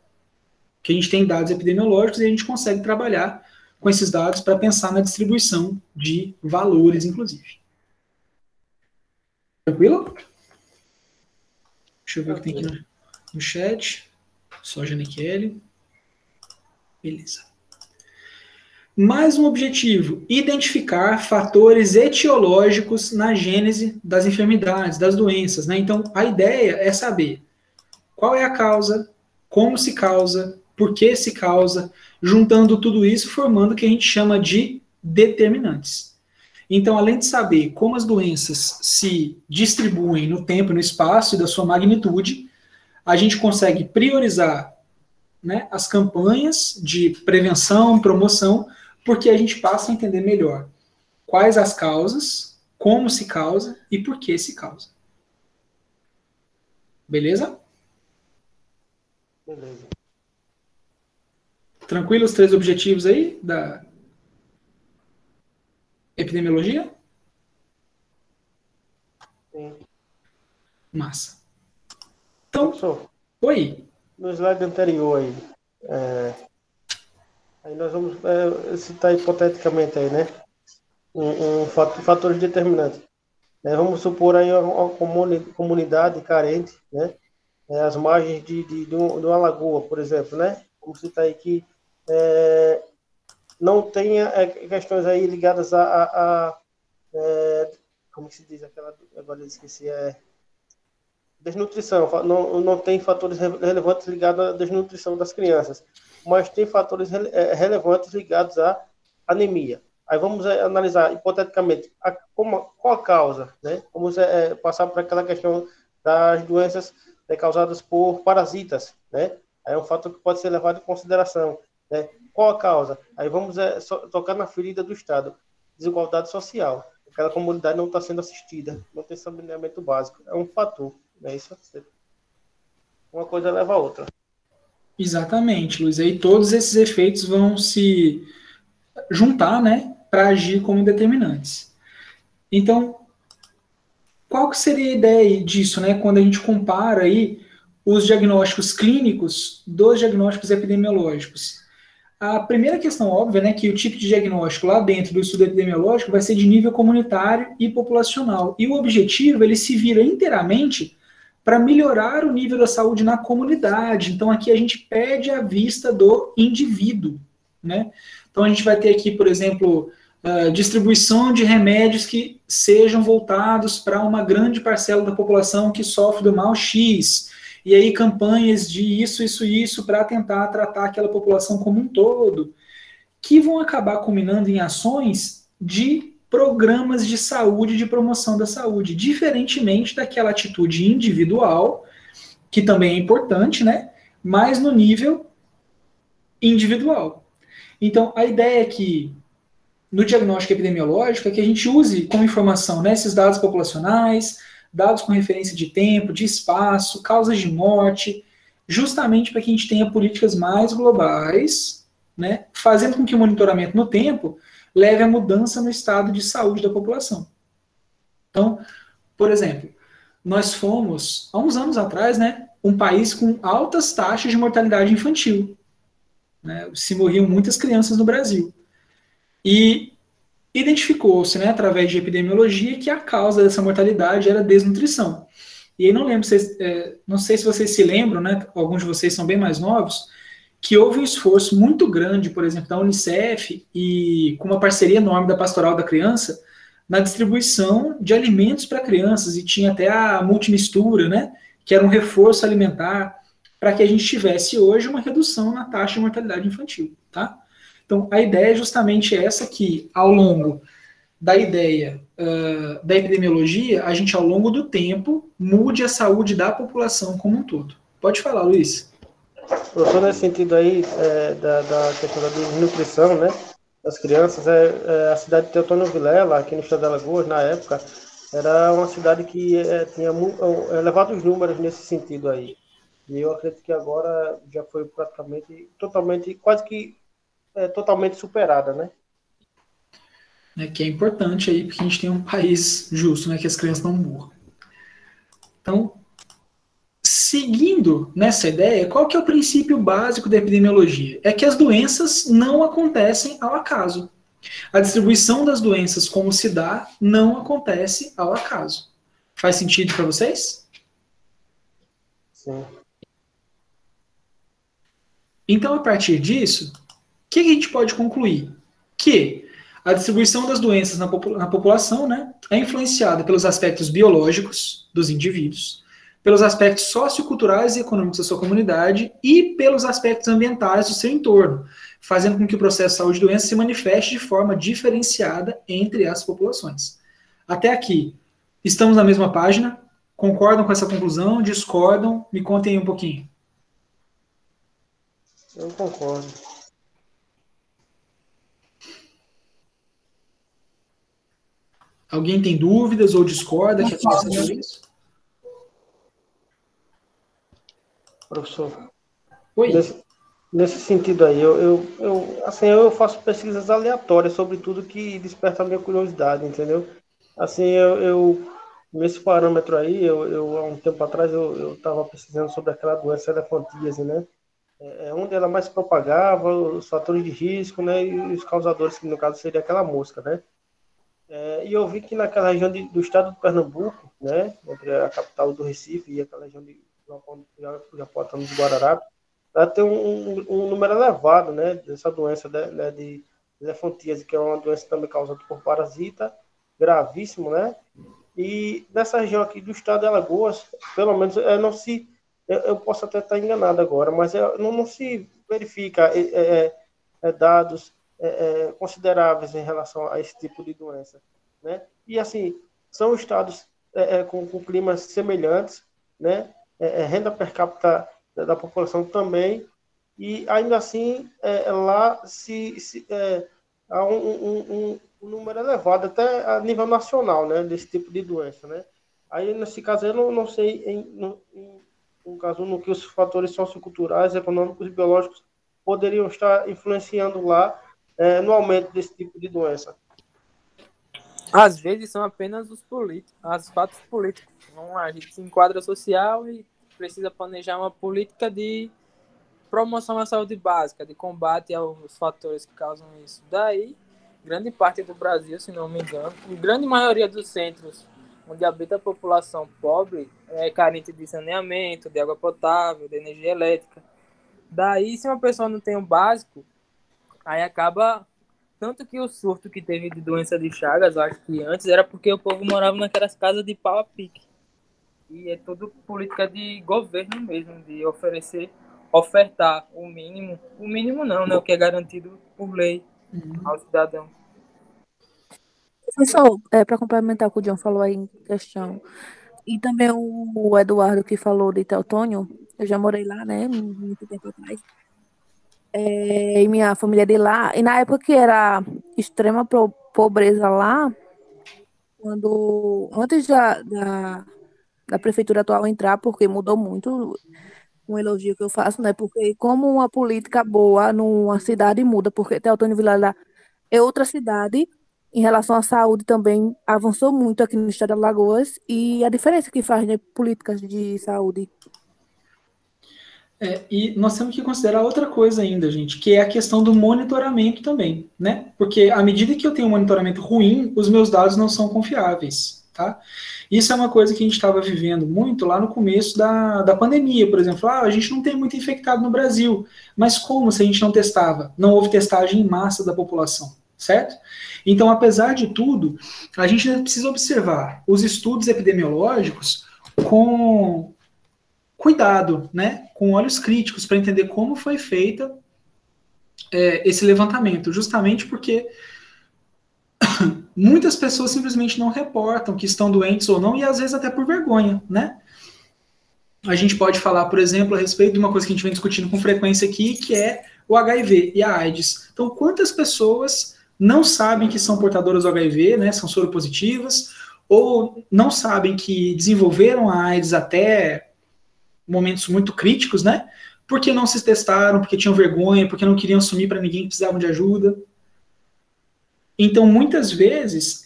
Que a gente tem dados epidemiológicos e a gente consegue trabalhar com esses dados para pensar na distribuição de valores, inclusive. Tranquilo? Deixa eu ver o que tem aqui no chat. Só Janikele. Beleza. Mais um objetivo: identificar fatores etiológicos na gênese das enfermidades, das doenças, né? Então, a ideia é saber qual é a causa, como se causa, por que se causa, juntando tudo isso, formando o que a gente chama de determinantes. Então, além de saber como as doenças se distribuem no tempo e no espaço e da sua magnitude, a gente consegue priorizar, né, as campanhas de prevenção, promoção, porque a gente passa a entender melhor quais as causas, como se causa e por que se causa. Beleza? Beleza. Tranquilo os 3 objetivos aí da epidemiologia? Sim. Massa. Então, Professor, oi. no slide anterior aí, aí nós vamos citar hipoteticamente aí, né? Fatores determinantes. Vamos supor aí uma comunidade carente, né? As margens de uma lagoa, por exemplo, né? Vamos citar aí que não tenha questões aí ligadas como que se diz aquela, agora eu esqueci, desnutrição. Não tem fatores relevantes ligados à desnutrição das crianças, mas tem fatores relevantes ligados à anemia. Aí vamos analisar hipoteticamente qual a causa, né? Vamos passar por aquela questão das doenças causadas por parasitas, né? Aí é um fator que pode ser levado em consideração, né? Qual a causa? Aí vamos tocar na ferida do Estado, desigualdade social. Aquela comunidade não está sendo assistida, não tem saneamento básico. É um fator, né? Isso, uma coisa leva a outra. Exatamente, Luiz. Aí todos esses efeitos vão se juntar, né, para agir como determinantes. Então, qual que seria a ideia disso, né, quando a gente compara aí os diagnósticos clínicos dos diagnósticos epidemiológicos? A primeira questão óbvia, né, que o tipo de diagnóstico lá dentro do estudo epidemiológico vai ser de nível comunitário e populacional. E o objetivo, ele se vira inteiramente para melhorar o nível da saúde na comunidade. Então, aqui a gente perde a vista do indivíduo, né? Então, a gente vai ter aqui, por exemplo, distribuição de remédios que sejam voltados para uma grande parcela da população que sofre do mal X, e aí campanhas de isso para tentar tratar aquela população como um todo, que vão acabar culminando em ações de programas de saúde, de promoção da saúde, diferentemente daquela atitude individual, que também é importante, né? mas no nível individual. Então, a ideia é que, no diagnóstico epidemiológico, é que a gente use como informação, né, esses dados populacionais, dados com referência de tempo, de espaço, causas de morte, justamente para que a gente tenha políticas mais globais, né, fazendo com que o monitoramento no tempo leve a mudança no estado de saúde da população. Então, por exemplo, nós fomos, há uns anos atrás, né, um país com altas taxas de mortalidade infantil. Né, se morriam muitas crianças no Brasil. E identificou-se, né, através de epidemiologia, que a causa dessa mortalidade era desnutrição. E aí não sei se vocês se lembram, né, alguns de vocês são bem mais novos, que houve um esforço muito grande, por exemplo, da Unicef e com uma parceria enorme da Pastoral da Criança, na distribuição de alimentos para crianças, e tinha até a multimistura, né, que era um reforço alimentar, para que a gente tivesse hoje uma redução na taxa de mortalidade infantil, tá? Então, a ideia é justamente essa, que ao longo da ideia da epidemiologia, a gente, ao longo do tempo, mude a saúde da população como um todo. Pode falar, Luiz. Professor, nesse sentido aí, da questão da desnutrição, né, das crianças, a cidade de Teotônio Vilela, aqui no estado de Alagoas, na época, era uma cidade que tinha elevados números nesse sentido aí. E eu acredito que agora já foi praticamente, totalmente superada, né? Que é importante aí, porque a gente tem um país justo, né, que as crianças não morram. Então, seguindo nessa ideia, qual que é o princípio básico da epidemiologia? É que as doenças não acontecem ao acaso. A distribuição das doenças como se dá não acontece ao acaso. Faz sentido para vocês? Sim. Então, a partir disso, o que a gente pode concluir? Que a distribuição das doenças na população, né, é influenciada pelos aspectos biológicos dos indivíduos, pelos aspectos socioculturais e econômicos da sua comunidade e pelos aspectos ambientais do seu entorno, fazendo com que o processo de saúde e doença se manifeste de forma diferenciada entre as populações. Até aqui, estamos na mesma página? Concordam com essa conclusão? Discordam? Me contem um pouquinho. Eu concordo. Alguém tem dúvidas ou discorda? Quer conversar sobre isso? Professor, Oi. nesse sentido aí, eu faço pesquisas aleatórias sobre tudo que desperta a minha curiosidade, entendeu? Assim, nesse parâmetro aí, há um tempo atrás, eu estava pesquisando sobre aquela doença elefantíase, né? Onde ela mais propagava, os fatores de risco, né? E os causadores, que no caso seria aquela mosca, né? E eu vi que naquela região do estado de Pernambuco, né? Entre a capital do Recife e aquela região de Japotama dos Guararapes, ela tem um número elevado, né, dessa doença de elefantíase, que é uma doença também causada por parasita, gravíssimo, né? E nessa região aqui do estado de Alagoas, pelo menos, eu posso até estar enganado agora, mas não se verifica dados consideráveis em relação a esse tipo de doença, né? E assim, são estados com climas semelhantes, né? Renda per capita da população também, e ainda assim lá há um número elevado, até a nível nacional, né, desse tipo de doença, né? Aí, nesse caso, eu não sei, no caso, no que os fatores socioculturais, econômicos e biológicos poderiam estar influenciando lá no aumento desse tipo de doença. Às vezes são apenas os fatos políticos. Vamos lá, a gente se enquadra social e precisa planejar uma política de promoção à saúde básica, de combate aos fatores que causam isso. Daí, grande parte do Brasil, se não me engano, a grande maioria dos centros onde habita a população pobre é carente de saneamento, de água potável, de energia elétrica. Daí, se uma pessoa não tem o básico, aí acaba... Tanto que o surto que teve de doença de Chagas, eu acho que antes, era porque o povo morava naquelas casas de pau a pique. E é tudo política de governo mesmo, de ofertar o mínimo não, né? O que é garantido por lei ao cidadão. Professor, para complementar o que o John falou aí em questão, e também o Eduardo que falou de Teotônio, Eu já morei lá, né? Muito tempo atrás. E minha família é de lá. E na época que era extrema pobreza lá, antes da prefeitura atual entrar, porque mudou muito um elogio que eu faço, né? Porque como uma política boa numa cidade muda, porque Teotônio Vilela é outra cidade, em relação à saúde também avançou muito aqui no estado de Alagoas, e a diferença que faz, né, políticas de saúde. E nós temos que considerar outra coisa ainda, gente, que é a questão do monitoramento também, né? Porque à medida que eu tenho um monitoramento ruim, os meus dados não são confiáveis, tá? Isso é uma coisa que a gente estava vivendo muito lá no começo da pandemia, por exemplo. A gente não tem muito infectado no Brasil, mas como se a gente não testava? Não houve testagem em massa da população, certo? Então, apesar de tudo, a gente ainda precisa observar os estudos epidemiológicos com cuidado, né, com olhos críticos, para entender como foi feita esse levantamento, justamente porque muitas pessoas simplesmente não reportam que estão doentes ou não, e às vezes até por vergonha, né? A gente pode falar, por exemplo, a respeito de uma coisa que a gente vem discutindo com frequência aqui, que é o HIV e a AIDS. Então, quantas pessoas não sabem que são portadoras do HIV, né, são soropositivas, ou não sabem que desenvolveram a AIDS até momentos muito críticos, né? Porque não se testaram, porque tinham vergonha, porque não queriam assumir para ninguém que precisavam de ajuda. Então, muitas vezes,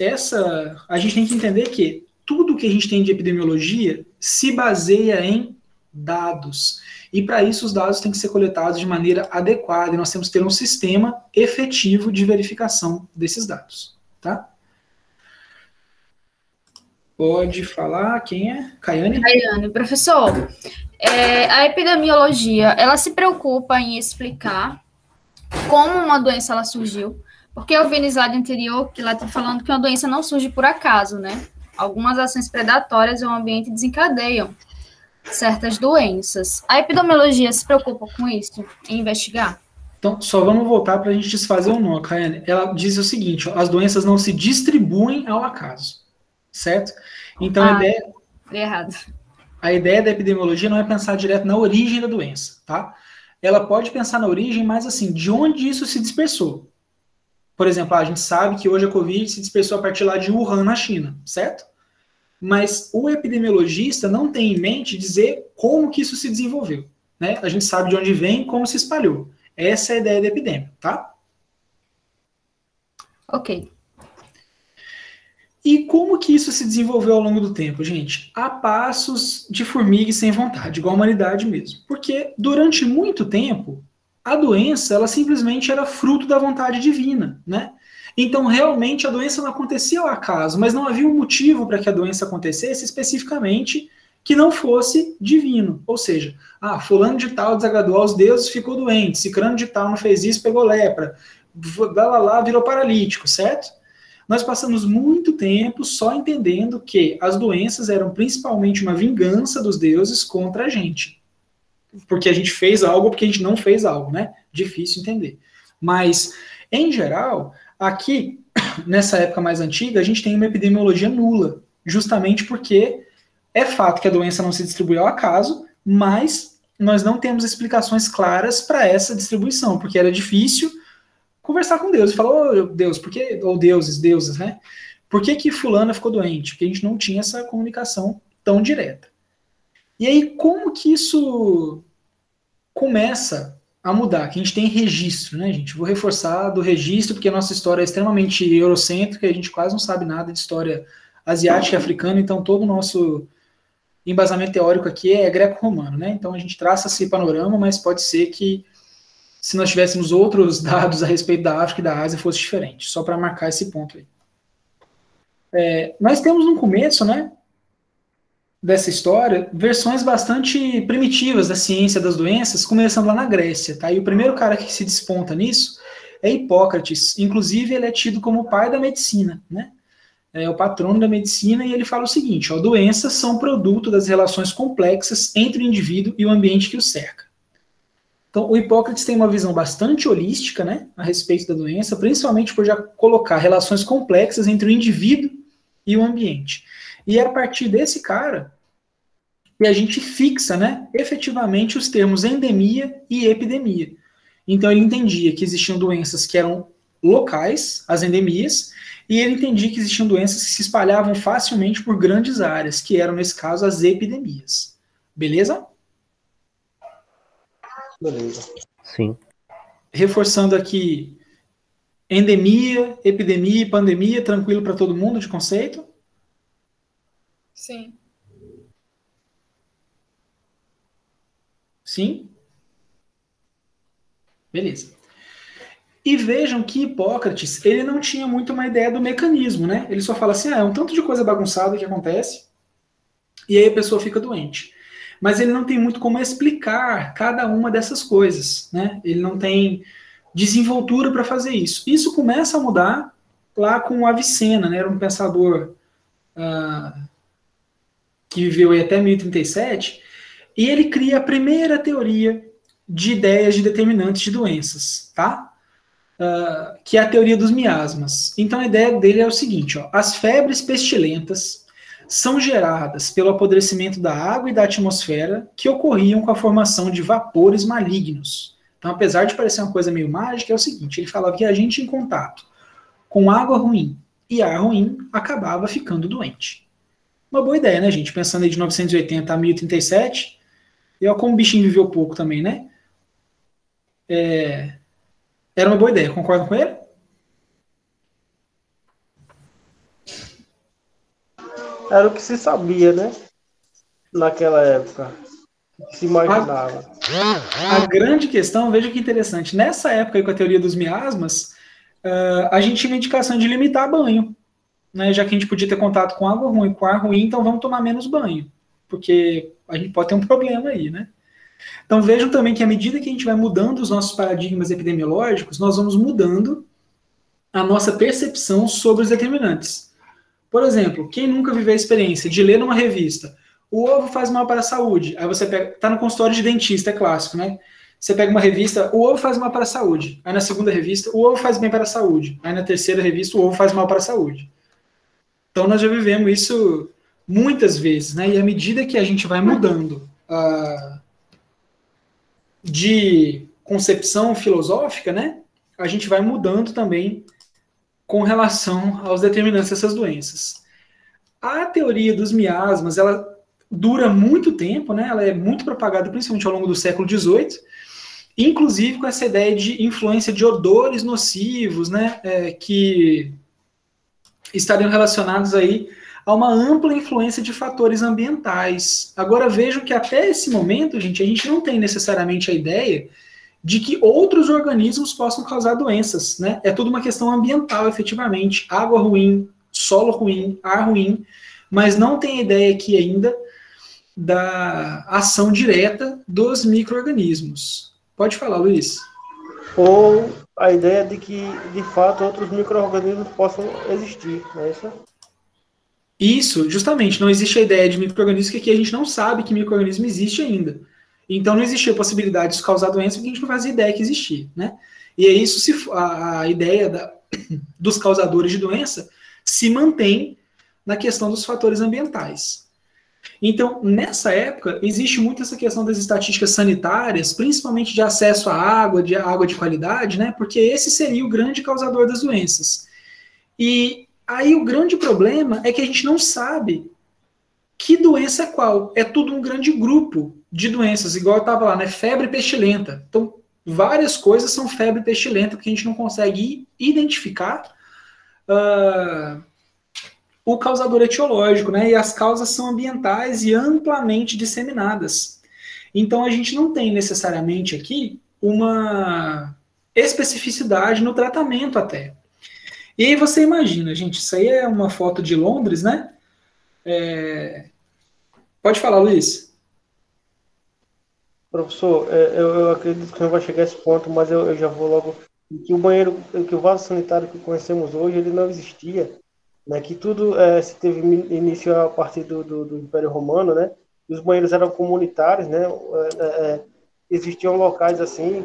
a gente tem que entender que tudo que a gente tem de epidemiologia se baseia em dados. E para isso, os dados têm que ser coletados de maneira adequada, e nós temos que ter um sistema efetivo de verificação desses dados, tá? Pode falar, quem é? Caiane? Caiane. Professor, a epidemiologia, ela se preocupa em explicar como uma doença ela surgiu, porque eu vi no slide anterior que ela está falando que uma doença não surge por acaso, né? Algumas ações predatórias ao ambiente desencadeiam certas doenças. A epidemiologia se preocupa com isso, em investigar? Então, só vamos voltar para a gente desfazer o nó, Caiane. Ela diz o seguinte, ó, as doenças não se distribuem ao acaso, certo? Então, a ideia da epidemiologia não é pensar direto na origem da doença, tá? Ela pode pensar na origem, mas assim, de onde isso se dispersou. Por exemplo, a gente sabe que hoje a Covid se dispersou a partir lá de Wuhan, na China, certo? Mas o epidemiologista não tem em mente dizer como que isso se desenvolveu, né? A gente sabe de onde vem e como se espalhou. Essa é a ideia da epidemia, tá? Ok. E como que isso se desenvolveu ao longo do tempo, gente? A passos de formiga e sem vontade, igual a humanidade mesmo. Porque durante muito tempo, a doença, ela simplesmente era fruto da vontade divina, né? Então, realmente, a doença não acontecia ao acaso, mas não havia um motivo para que a doença acontecesse especificamente que não fosse divino. Ou seja, fulano de tal desagradou aos deuses, ficou doente, cicrano de tal não fez isso, pegou lepra, virou paralítico, certo? Nós passamos muito tempo só entendendo que as doenças eram principalmente uma vingança dos deuses contra a gente. Porque a gente fez algo, porque a gente não fez algo, né? Difícil entender. Mas, em geral, aqui, nessa época mais antiga, a gente tem uma epidemiologia nula, justamente porque é fato que a doença não se distribui ao acaso, mas nós não temos explicações claras para essa distribuição, porque era difícil conversar com Deus e falar, ô Deus, por que, ou deuses, né? Por que fulana ficou doente? Porque a gente não tinha essa comunicação tão direta. E aí, como que isso começa a mudar? Que a gente tem registro, né, gente? Vou reforçar do registro, porque a nossa história é extremamente eurocêntrica, e a gente quase não sabe nada de história asiática e africana, então todo o nosso embasamento teórico aqui é greco-romano, né? Então a gente traça esse panorama, mas pode ser que se nós tivéssemos outros dados a respeito da África e da Ásia fosse diferente, só para marcar esse ponto aí. Nós temos no começo, né, dessa história, versões bastante primitivas da ciência das doenças, começando lá na Grécia, tá? E o primeiro cara que se desponta nisso é Hipócrates. Inclusive, ele é tido como o pai da medicina, né? É o patrono da medicina, e ele fala o seguinte, ó, doenças são produto das relações complexas entre o indivíduo e o ambiente que o cerca. Então, o Hipócrates tem uma visão bastante holística, né, a respeito da doença, principalmente por já colocar relações complexas entre o indivíduo e o ambiente. E é a partir desse cara e a gente fixa, né, efetivamente os termos endemia e epidemia. Então ele entendia que existiam doenças que eram locais, as endemias, e ele entendia que existiam doenças que se espalhavam facilmente por grandes áreas, que eram, nesse caso, as epidemias. Beleza? Beleza. Sim. Reforçando aqui, endemia, epidemia e pandemia, tranquilo para todo mundo de conceito? Sim. Sim? Beleza. E vejam que Hipócrates, ele não tinha muito uma ideia do mecanismo, né? Ele só fala assim, é um tanto de coisa bagunçada que acontece, e aí a pessoa fica doente. Mas ele não tem muito como explicar cada uma dessas coisas, né? Ele não tem desenvoltura para fazer isso. Isso começa a mudar lá com Avicena, né? Era um pensador que viveu aí até 1037, e ele cria a primeira teoria de ideias de determinantes de doenças, tá? Que é a teoria dos miasmas. Então a ideia dele é o seguinte, ó, as febres pestilentas são geradas pelo apodrecimento da água e da atmosfera que ocorriam com a formação de vapores malignos. Então, apesar de parecer uma coisa meio mágica, é o seguinte, ele falava que a gente em contato com água ruim e ar ruim acabava ficando doente. Uma boa ideia, né, gente? Pensando aí de 980 a 1037, e ó, como o bichinho viveu pouco também, né? Era uma boa ideia, concordam com ele? Era o que se sabia, né? Naquela época. O que se imaginava. A grande questão, veja que interessante, nessa época aí com a teoria dos miasmas, a gente tinha uma indicação de limitar banho, né? Já que a gente podia ter contato com água ruim, com ar ruim, então vamos tomar menos banho, porque a gente pode ter um problema aí, né? Então vejam também que à medida que a gente vai mudando os nossos paradigmas epidemiológicos, nós vamos mudando a nossa percepção sobre os determinantes. Por exemplo, quem nunca viveu a experiência de ler numa revista, o ovo faz mal para a saúde, aí você pega, tá no consultório de dentista, é clássico, né? Você pega uma revista, o ovo faz mal para a saúde. Aí na segunda revista, o ovo faz bem para a saúde. Aí na terceira revista, o ovo faz mal para a saúde. Então nós já vivemos isso muitas vezes, né? E à medida que a gente vai mudando de concepção filosófica, né? A gente vai mudando também com relação aos determinantes dessas doenças. A teoria dos miasmas, ela dura muito tempo, né? Ela é muito propagada, principalmente ao longo do século XVIII, inclusive com essa ideia de influência de odores nocivos, né? Que estariam relacionados aí a uma ampla influência de fatores ambientais. Agora vejam que até esse momento, gente, a gente não tem necessariamente a ideia de que outros organismos possam causar doenças, né? É tudo uma questão ambiental, efetivamente. Água ruim, solo ruim, ar ruim, mas não tem ideia aqui ainda da ação direta dos micro-organismos. Pode falar, Luiz. Ou a ideia de que, de fato, outros micro-organismos possam existir, não é isso? Isso, justamente, não existe a ideia de micro-organismo, que aqui a gente não sabe que micro-organismo existe ainda. Então não existia a possibilidade de causar doença porque a gente não fazia ideia que existia, né? E é isso, a ideia dos causadores de doença se mantém na questão dos fatores ambientais. Então, nessa época, existe muito essa questão das estatísticas sanitárias, principalmente de acesso à água de qualidade, né? Porque esse seria o grande causador das doenças. E aí o grande problema é que a gente não sabe que doença é qual. É tudo um grande grupo de doenças, igual eu estava lá, né? Febre pestilenta. Então, várias coisas são febre pestilenta, porque a gente não consegue identificar o causador etiológico, né? E as causas são ambientais e amplamente disseminadas. Então, a gente não tem necessariamente aqui uma especificidade no tratamento até. E aí você imagina, gente, isso aí é uma foto de Londres, né? Pode falar, Luiz. Professor, eu acredito que não vai chegar a esse ponto, mas eu já vou logo. Que o banheiro, que o vaso sanitário que conhecemos hoje, ele não existia, né? Que tudo se teve início a partir do Império Romano, né? Os banheiros eram comunitários, né? Existiam locais assim,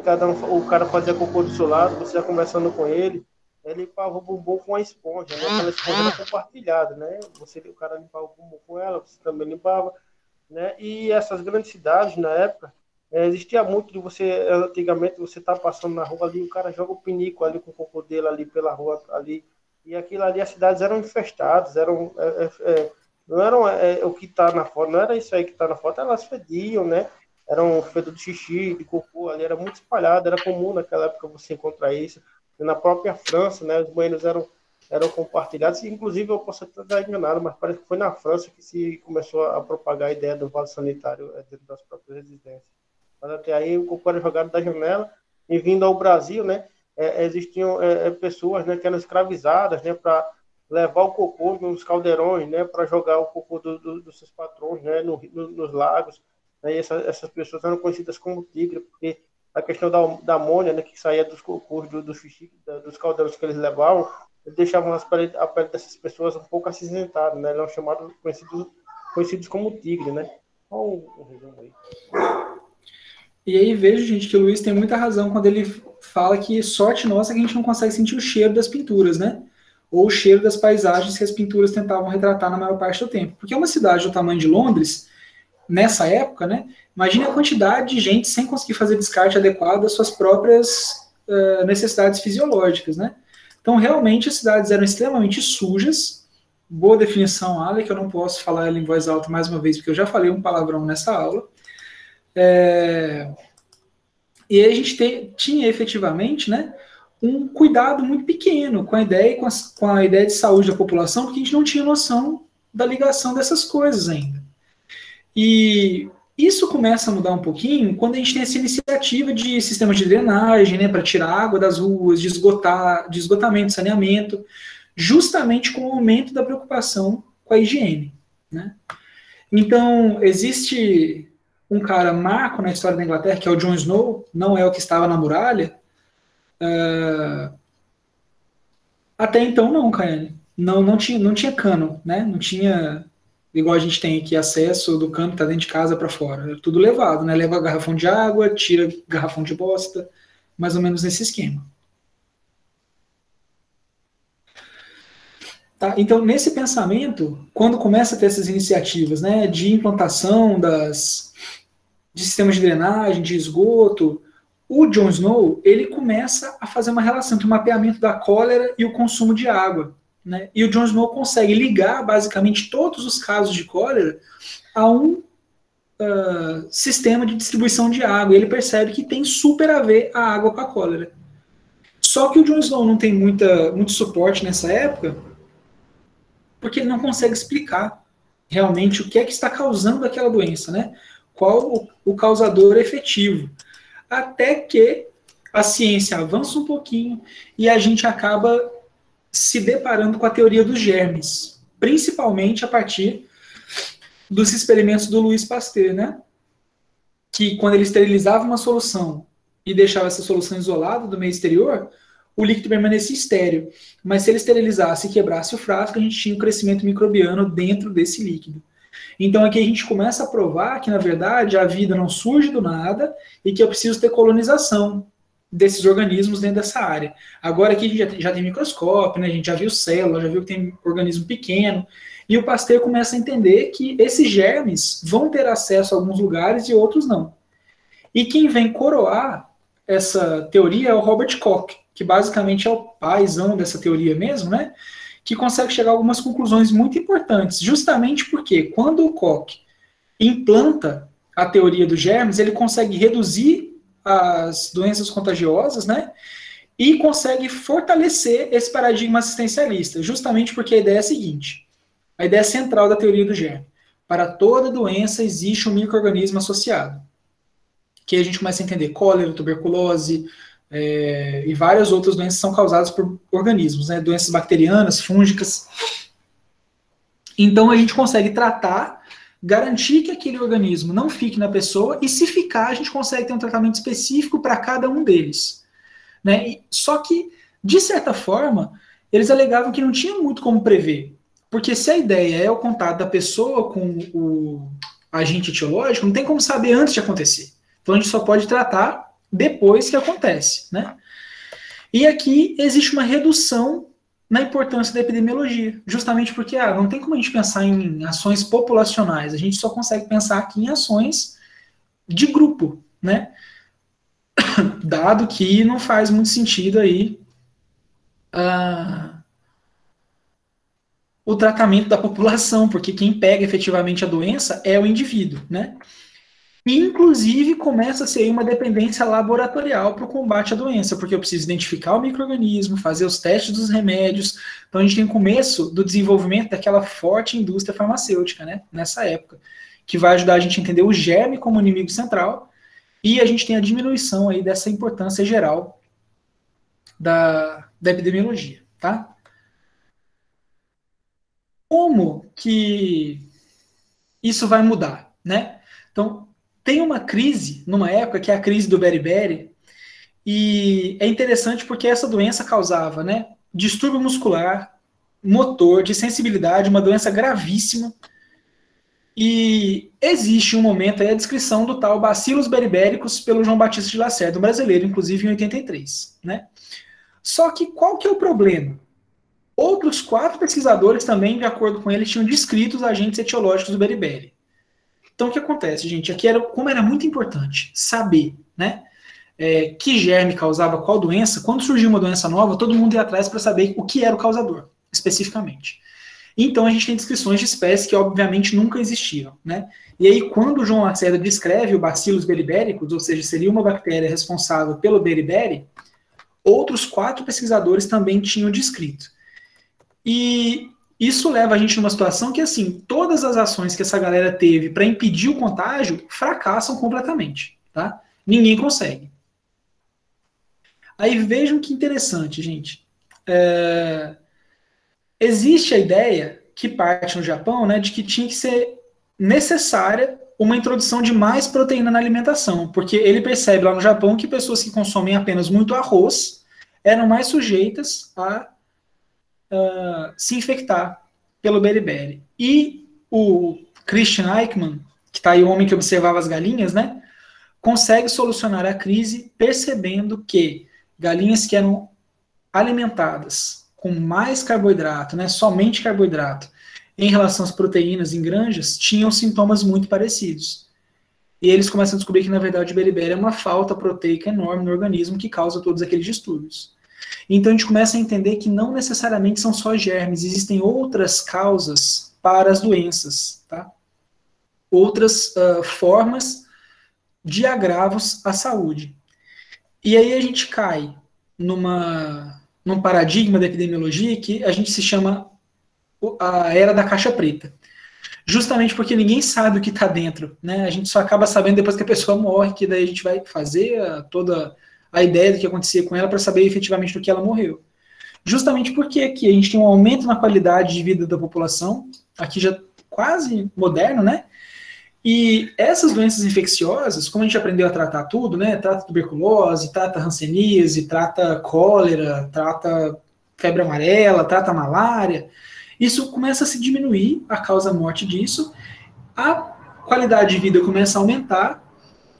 o cara fazia cocô do seu lado, você ia conversando com ele limpava o bumbum com a esponja, né? Aquela esponja era compartilhada, né? O cara limpava o bumbum com ela, você também limpava. né? E essas grandes cidades, na época, existia muito de você, antigamente, você tá passando na rua ali, o cara joga o pinico ali com o cocô dele ali pela rua ali, e aquilo ali, as cidades eram infestadas, não eram o que está na foto, não era isso aí que está na foto, elas fediam, né? Eram fedido de xixi, de cocô, ali era muito espalhado, era comum naquela época você encontrar isso. E na própria França, né, os banheiros eram compartilhados, inclusive eu posso até estar enganado, mas parece que foi na França que se começou a propagar a ideia do vaso sanitário dentro das próprias residências. Mas até aí o cocô era jogado da janela, e vindo ao Brasil, né, existiam pessoas, né, que eram escravizadas, né, para levar o cocô nos caldeirões, né, para jogar o cocô dos seus patrões, né, nos lagos. Né, e essas pessoas eram conhecidas como tigre, porque a questão da amônia, né, que saía dos cocôs, dos caldeirões que eles levavam, eles deixavam a pele dessas pessoas um pouco acinzentada, né, eram chamados, conhecidos como tigre, né. Olha um resumo aí. E aí vejo, gente, que o Luiz tem muita razão quando ele fala que sorte nossa que a gente não consegue sentir o cheiro das pinturas, né? Ou o cheiro das paisagens que as pinturas tentavam retratar na maior parte do tempo. Porque uma cidade do tamanho de Londres, nessa época, né? Imagine a quantidade de gente sem conseguir fazer descarte adequado às suas próprias necessidades fisiológicas, né? Então, realmente, as cidades eram extremamente sujas. Boa definição, Ale, que eu não posso falar ela em voz alta mais uma vez, porque eu já falei um palavrão nessa aula. E aí a gente tinha efetivamente, né, um cuidado muito pequeno com a ideia com a ideia de saúde da população, porque a gente não tinha noção da ligação dessas coisas ainda. E isso começa a mudar um pouquinho quando a gente tem essa iniciativa de sistemas de drenagem, né, para tirar água das ruas, de esgotamento, saneamento, justamente com o aumento da preocupação com a higiene, né? Então, existe um cara marco na história da Inglaterra, que é o Jon Snow, não é o que estava na muralha. Até então não, Caiane. Não tinha cano, né? Não tinha, igual a gente tem aqui, acesso do cano que está dentro de casa para fora. Era tudo levado, né? Leva garrafão de água, tira garrafão de bosta, mais ou menos nesse esquema. Tá? Então, nesse pensamento, quando começa a ter essas iniciativas, né, de implantação de sistemas de drenagem, de esgoto, o Jon Snow, ele começa a fazer uma relação entre o mapeamento da cólera e o consumo de água, né? E o Jon Snow consegue ligar, basicamente, todos os casos de cólera a um sistema de distribuição de água. E ele percebe que tem super a ver a água com a cólera. Só que o Jon Snow não tem muito suporte nessa época, porque ele não consegue explicar realmente o que é que está causando aquela doença, né? Qual o causador efetivo. Até que a ciência avança um pouquinho e a gente acaba se deparando com a teoria dos germes, principalmente a partir dos experimentos do Louis Pasteur, né? Que quando ele esterilizava uma solução e deixava essa solução isolada do meio exterior, o líquido permanecia estéril. Mas se ele esterilizasse e quebrasse o frasco, a gente tinha um crescimento microbiano dentro desse líquido. Então aqui a gente começa a provar que, na verdade, a vida não surge do nada e que eu preciso ter colonização desses organismos dentro dessa área. Agora aqui a gente já tem microscópio, né? A gente já viu célula, já viu que tem organismo pequeno, e o Pasteur começa a entender que esses germes vão ter acesso a alguns lugares e outros não. E quem vem coroar essa teoria é o Robert Koch, que basicamente é o paizão dessa teoria mesmo, né? Que consegue chegar a algumas conclusões muito importantes, justamente porque quando o Koch implanta a teoria dos germes, ele consegue reduzir as doenças contagiosas, né? E consegue fortalecer esse paradigma assistencialista, justamente porque a ideia é a seguinte, a ideia central da teoria do germe: para toda doença existe um micro-organismo associado, que a gente começa a entender cólera, tuberculose, e várias outras doenças são causadas por organismos, né? Doenças bacterianas, fúngicas. Então a gente consegue tratar, garantir que aquele organismo não fique na pessoa, e se ficar, a gente consegue ter um tratamento específico para cada um deles, né? Só que, de certa forma, eles alegavam que não tinha muito como prever, porque se a ideia é o contato da pessoa com o agente etiológico, não tem como saber antes de acontecer. Então a gente só pode tratar depois que acontece, né? E aqui existe uma redução na importância da epidemiologia, justamente porque não tem como a gente pensar em ações populacionais, a gente só consegue pensar aqui em ações de grupo, né? Dado que não faz muito sentido aí o tratamento da população, porque quem pega efetivamente a doença é o indivíduo, né? E, inclusive, começa a ser uma dependência laboratorial para o combate à doença, porque eu preciso identificar o micro-organismo, fazer os testes dos remédios. Então, a gente tem o começo do desenvolvimento daquela forte indústria farmacêutica, né, nessa época, que vai ajudar a gente a entender o germe como inimigo central, e a gente tem a diminuição aí dessa importância geral da epidemiologia, tá? Como que isso vai mudar, né? Então, tem uma crise, numa época, que é a crise do beriberi, e é interessante porque essa doença causava, né, distúrbio muscular, motor, de sensibilidade, uma doença gravíssima, e existe um momento aí, a descrição do tal Bacillus beribéricos pelo João Batista de Lacerda, um brasileiro, inclusive em 83, né? Só que qual que é o problema? Outros 4 pesquisadores também, de acordo com ele, tinham descrito os agentes etiológicos do beriberi. Então, o que acontece, gente? Aqui como era muito importante saber, né, que germe causava qual doença. Quando surgiu uma doença nova, todo mundo ia atrás para saber o que era o causador, especificamente. Então, a gente tem descrições de espécies que, obviamente, nunca existiram, né? E aí, quando o João Lacerda descreve o Bacillus beribéricos, ou seja, seria uma bactéria responsável pelo beriberi, outros 4 pesquisadores também tinham descrito. E isso leva a gente numa situação que, assim, todas as ações que essa galera teve para impedir o contágio fracassam completamente, tá? Ninguém consegue. Aí vejam que interessante, gente. Existe a ideia, que parte no Japão, né, de que tinha que ser necessária uma introdução de mais proteína na alimentação, porque ele percebe lá no Japão que pessoas que consomem apenas muito arroz eram mais sujeitas a se infectar pelo beriberi. E o Christian Eichmann, que está aí o homem que observava as galinhas, né, consegue solucionar a crise percebendo que galinhas que eram alimentadas com mais carboidrato, né, somente carboidrato, em relação às proteínas em granjas, tinham sintomas muito parecidos. E eles começam a descobrir que, na verdade, o beriberi é uma falta proteica enorme no organismo que causa todos aqueles distúrbios. Então a gente começa a entender que não necessariamente são só germes, existem outras causas para as doenças, tá? Outras formas de agravos à saúde. E aí a gente cai num paradigma da epidemiologia que a gente se chama a era da caixa preta. Justamente porque ninguém sabe o que está dentro, né? A gente só acaba sabendo depois que a pessoa morre, que daí a gente vai fazer toda a ideia do que acontecia com ela para saber efetivamente do que ela morreu. Justamente porque aqui a gente tem um aumento na qualidade de vida da população, aqui já quase moderno, né? E essas doenças infecciosas, como a gente aprendeu a tratar tudo, né? Trata tuberculose, trata hanseníase, trata cólera, trata febre amarela, trata malária. Isso começa a se diminuir, a causa-morte disso, a qualidade de vida começa a aumentar,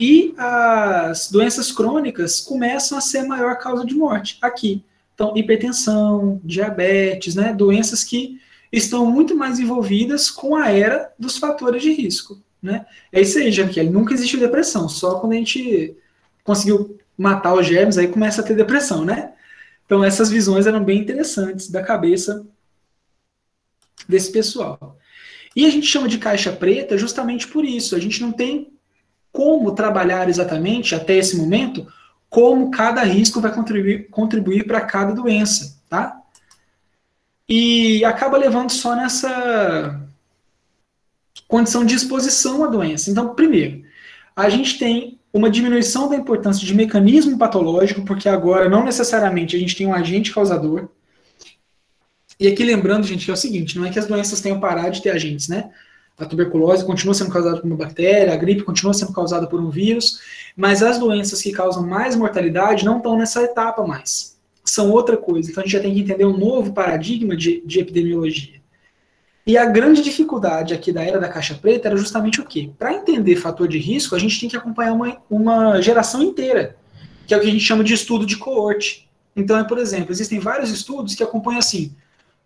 e as doenças crônicas começam a ser a maior causa de morte aqui. Então, hipertensão, diabetes, né, doenças que estão muito mais envolvidas com a era dos fatores de risco. Né? É isso aí, Janquele. Nunca existiu depressão, só quando a gente conseguiu matar os germes, aí começa a ter depressão, né? Então, essas visões eram bem interessantes da cabeça desse pessoal. E a gente chama de caixa preta justamente por isso. A gente não tem como trabalhar exatamente, até esse momento, como cada risco vai contribuir para cada doença, tá? E acaba levando só nessa condição de exposição à doença. Então, primeiro, a gente tem uma diminuição da importância de mecanismo patológico, porque agora não necessariamente a gente tem um agente causador. E aqui lembrando, gente, que é o seguinte, não é que as doenças tenham parado de ter agentes, né? A tuberculose continua sendo causada por uma bactéria, a gripe continua sendo causada por um vírus, mas as doenças que causam mais mortalidade não estão nessa etapa mais. São outra coisa. Então a gente já tem que entender um novo paradigma de epidemiologia. E a grande dificuldade aqui da era da caixa preta era justamente o quê? Para entender fator de risco, a gente tem que acompanhar uma geração inteira, que é o que a gente chama de estudo de coorte. Então, por exemplo, existem vários estudos que acompanham assim,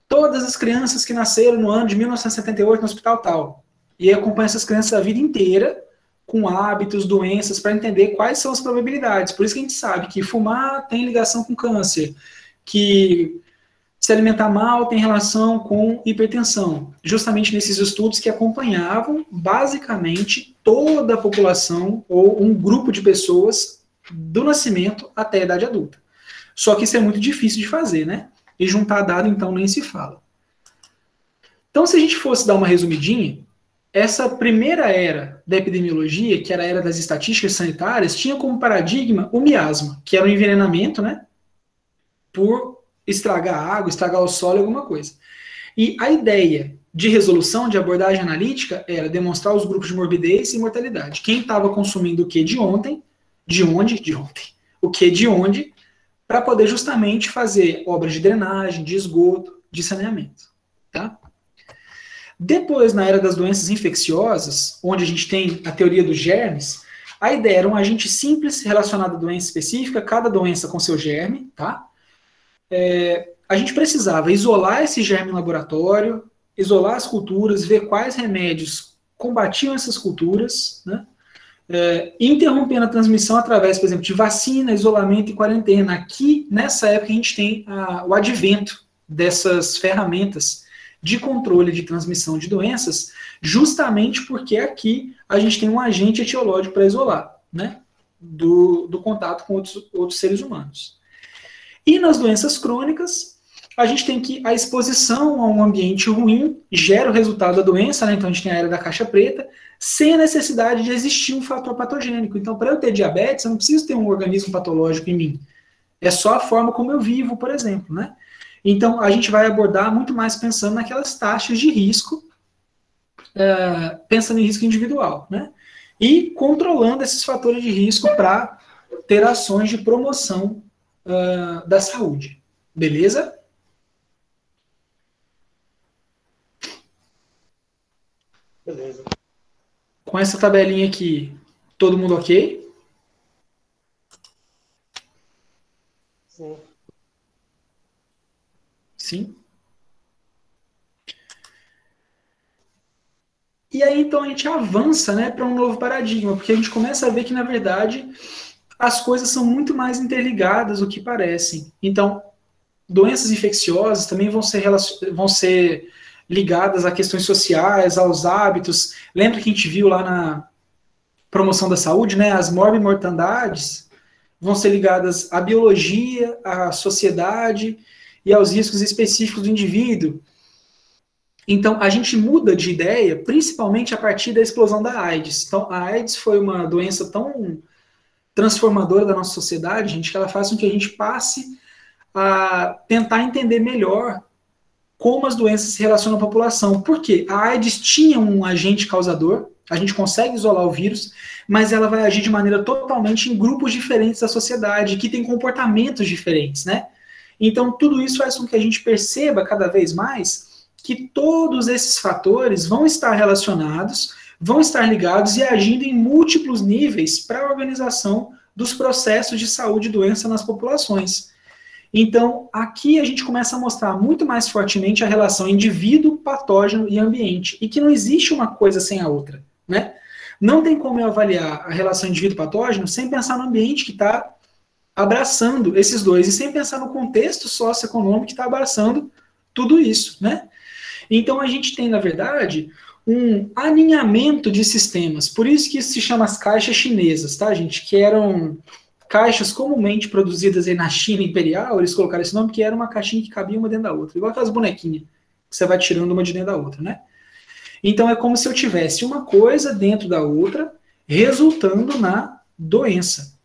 todas as crianças que nasceram no ano de 1978 no hospital tal, e acompanha essas crianças a vida inteira, com hábitos, doenças, para entender quais são as probabilidades. Por isso que a gente sabe que fumar tem ligação com câncer, que se alimentar mal tem relação com hipertensão. Justamente nesses estudos que acompanhavam, basicamente, toda a população ou um grupo de pessoas do nascimento até a idade adulta. Só que isso é muito difícil de fazer, né? E juntar dado, então, nem se fala. Então, se a gente fosse dar uma resumidinha, essa primeira era da epidemiologia, que era a era das estatísticas sanitárias, tinha como paradigma o miasma, que era o envenenamento, né? Por estragar a água, estragar o solo, alguma coisa. E a ideia de resolução, de abordagem analítica, era demonstrar os grupos de morbidez e mortalidade. Quem estava consumindo o que de ontem, o que de onde, para poder justamente fazer obras de drenagem, de esgoto, de saneamento. Tá? Depois, na era das doenças infecciosas, onde a gente tem a teoria dos germes, a ideia era um agente simples relacionado à doença específica, cada doença com seu germe, tá? A gente precisava isolar esse germe em laboratório, isolar as culturas, ver quais remédios combatiam essas culturas, né? Interrompendo a transmissão através, por exemplo, de vacina, isolamento e quarentena. Aqui, nessa época, a gente tem o advento dessas ferramentas de controle de transmissão de doenças, justamente porque aqui a gente tem um agente etiológico para isolar, né? Do contato com outros seres humanos. E nas doenças crônicas, a gente tem que a exposição a um ambiente ruim gera o resultado da doença, né? Então a gente tem a era da caixa preta, sem a necessidade de existir um fator patogênico. Então, para eu ter diabetes, eu não preciso ter um organismo patológico em mim. É só a forma como eu vivo, por exemplo, né? Então, a gente vai abordar muito mais pensando naquelas taxas de risco, pensando em risco individual, né? E controlando esses fatores de risco para ter ações de promoção da saúde. Beleza? Beleza. Com essa tabelinha aqui, todo mundo ok? Sim. Sim? E aí, então, a gente avança, né, para um novo paradigma, porque a gente começa a ver que, na verdade, as coisas são muito mais interligadas do que parecem. Então, doenças infecciosas também vão ser ligadas a questões sociais, aos hábitos. Lembra que a gente viu lá na promoção da saúde, né? As morbimortandades vão ser ligadas à biologia, à sociedade e aos riscos específicos do indivíduo. Então, a gente muda de ideia, principalmente a partir da explosão da AIDS. Então, a AIDS foi uma doença tão transformadora da nossa sociedade, gente, que ela faz com que a gente passe a tentar entender melhor como as doenças se relacionam à população. Por quê? A AIDS tinha um agente causador, a gente consegue isolar o vírus, mas ela vai agir de maneira totalmente em grupos diferentes da sociedade, que têm comportamentos diferentes, né? Então, tudo isso faz com que a gente perceba cada vez mais que todos esses fatores vão estar relacionados, vão estar ligados e agindo em múltiplos níveis para a organização dos processos de saúde e doença nas populações. Então, aqui a gente começa a mostrar muito mais fortemente a relação indivíduo, patógeno e ambiente, e que não existe uma coisa sem a outra, né? Não tem como eu avaliar a relação indivíduo-patógeno sem pensar no ambiente que está abraçando esses dois, e sem pensar no contexto socioeconômico que está abraçando tudo isso, né? Então, a gente tem, na verdade, um alinhamento de sistemas, por isso que se chama as caixas chinesas, tá, gente? Que eram caixas comumente produzidas aí na China imperial, eles colocaram esse nome porque era uma caixinha que cabia uma dentro da outra, igual aquelas bonequinhas, que você vai tirando uma de dentro da outra, né? Então é como se eu tivesse uma coisa dentro da outra, resultando na doença.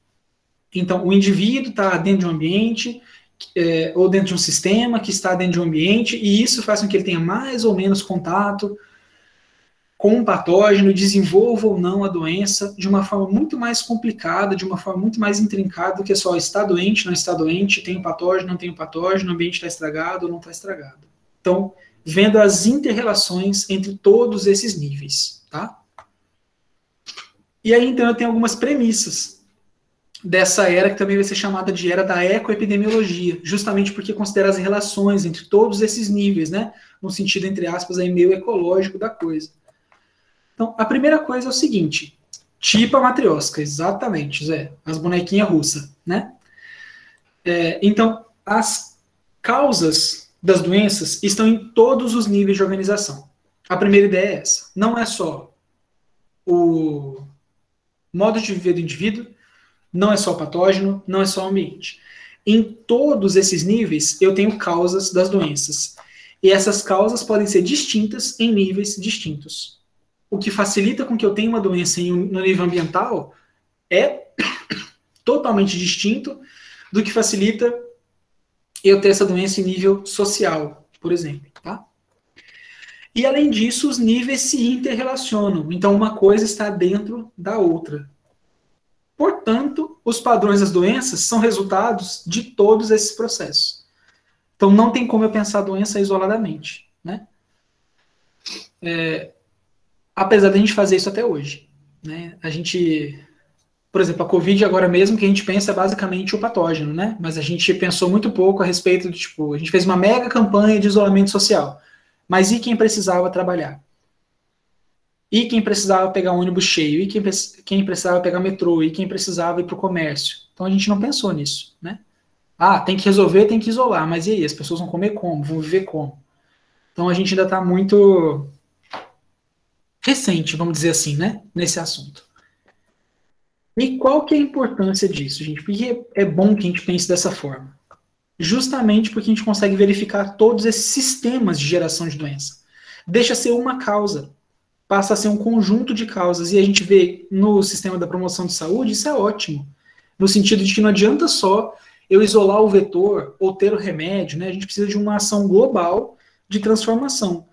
Então o indivíduo está dentro de um ambiente, ou dentro de um sistema que está dentro de um ambiente, e isso faz com que ele tenha mais ou menos contato com um patógeno, desenvolva ou não a doença de uma forma muito mais complicada, de uma forma muito mais intrincada do que só está doente, não está doente, tem um patógeno, não tem um patógeno, o ambiente está estragado ou não está estragado. Então, vendo as inter-relações entre todos esses níveis, tá? E aí, então, eu tenho algumas premissas dessa era que também vai ser chamada de era da ecoepidemiologia, justamente porque considera as relações entre todos esses níveis, né? No sentido, entre aspas, aí, meio ecológico da coisa. Então, a primeira coisa é o seguinte, tipo a matriosca, exatamente, Zé, as bonequinhas russas, né? Então, as causas das doenças estão em todos os níveis de organização. A primeira ideia é essa, não é só o modo de viver do indivíduo, não é só o patógeno, não é só o ambiente. Em todos esses níveis, eu tenho causas das doenças. E essas causas podem ser distintas em níveis distintos. O que facilita com que eu tenha uma doença no nível ambiental é totalmente distinto do que facilita eu ter essa doença em nível social, por exemplo. Tá? E, além disso, os níveis se interrelacionam. Então, uma coisa está dentro da outra. Portanto, os padrões das doenças são resultados de todos esses processos. Então, não tem como eu pensar a doença isoladamente, né? Apesar de a gente fazer isso até hoje, né? A gente, por exemplo, a Covid agora mesmo, que a gente pensa é basicamente o patógeno, né? Mas a gente pensou muito pouco a respeito de, tipo, a gente fez uma mega campanha de isolamento social. Mas e quem precisava trabalhar? E quem precisava pegar um ônibus cheio? E quem precisava pegar metrô? E quem precisava ir para o comércio? Então a gente não pensou nisso, né? Ah, tem que resolver, tem que isolar. Mas e aí? As pessoas vão comer como? Vão viver como? Então a gente ainda está muito recente, vamos dizer assim, né? Nesse assunto. E qual que é a importância disso, gente? Por que é bom que a gente pense dessa forma? Justamente porque a gente consegue verificar todos esses sistemas de geração de doença. Deixa ser uma causa, passa a ser um conjunto de causas, e a gente vê no sistema da promoção de saúde, isso é ótimo, no sentido de que não adianta só eu isolar o vetor ou ter o remédio, né? A gente precisa de uma ação global de transformação,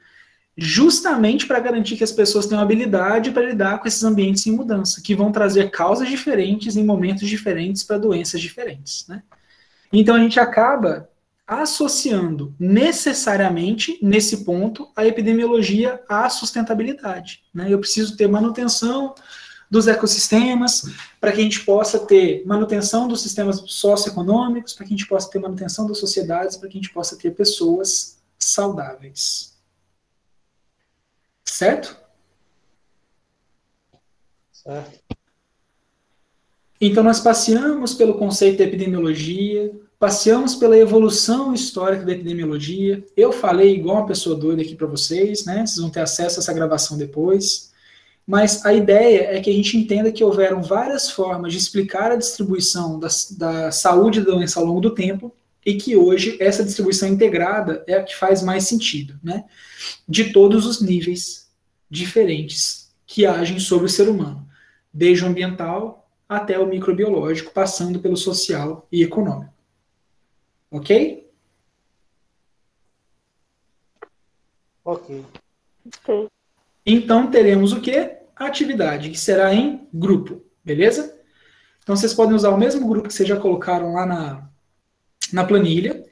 justamente para garantir que as pessoas tenham habilidade para lidar com esses ambientes em mudança, que vão trazer causas diferentes em momentos diferentes para doenças diferentes, né? Então a gente acaba associando necessariamente, nesse ponto, a epidemiologia à sustentabilidade, né? Eu preciso ter manutenção dos ecossistemas, para que a gente possa ter manutenção dos sistemas socioeconômicos, para que a gente possa ter manutenção das sociedades, para que a gente possa ter pessoas saudáveis. Certo? Certo. Então nós passeamos pelo conceito da epidemiologia, passeamos pela evolução histórica da epidemiologia. Eu falei igual uma pessoa doida aqui para vocês, né? Vocês vão ter acesso a essa gravação depois. Mas a ideia é que a gente entenda que houveram várias formas de explicar a distribuição da saúde da doença ao longo do tempo, e que hoje essa distribuição integrada é a que faz mais sentido, né? De todos os níveis diferentes que agem sobre o ser humano, desde o ambiental até o microbiológico, passando pelo social e econômico. Ok? Ok. Então teremos o quê? A atividade, que será em grupo, beleza? Então vocês podem usar o mesmo grupo que vocês já colocaram lá na planilha,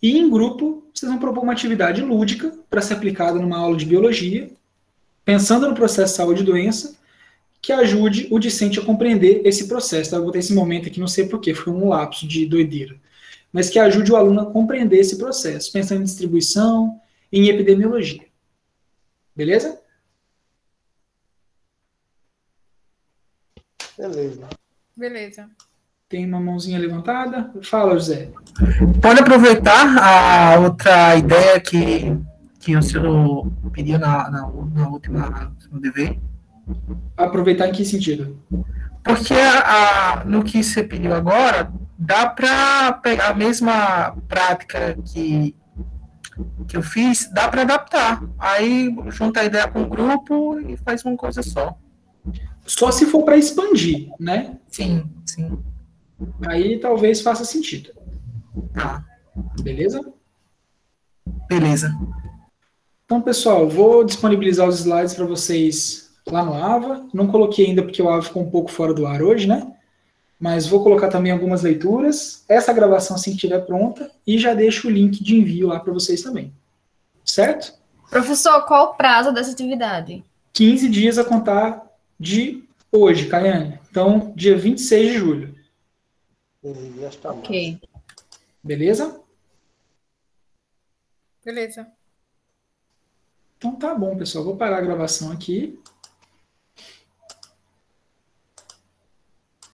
e em grupo vocês vão propor uma atividade lúdica para ser aplicada numa aula de biologia, pensando no processo de saúde e doença, que ajude o discente a compreender esse processo. Tá? Eu vou ter esse momento aqui, não sei porquê, foi um lapso de doideira. Mas que ajude o aluno a compreender esse processo, pensando em distribuição, em epidemiologia. Beleza? Beleza. Beleza. Tem uma mãozinha levantada? Fala, José. Pode aproveitar a outra ideia que o senhor pediu na última no dever? Aproveitar em que sentido? Porque no que você pediu agora, dá para pegar a mesma prática que eu fiz, dá para adaptar. Aí junta a ideia com o grupo e faz uma coisa só. Só se for para expandir, né? Sim, sim. Aí talvez faça sentido. Tá. Beleza? Beleza. Então, pessoal, vou disponibilizar os slides para vocês lá no AVA. Não coloquei ainda porque o AVA ficou um pouco fora do ar hoje, né? Mas vou colocar também algumas leituras. Essa gravação, assim que estiver pronta, e já deixo o link de envio lá para vocês também. Certo? Professor, qual o prazo dessa atividade? 15 dias a contar de hoje, Caiane. Então, dia 26 de julho. Já está Ok. Beleza? Beleza. Então tá bom, pessoal. Vou parar a gravação aqui.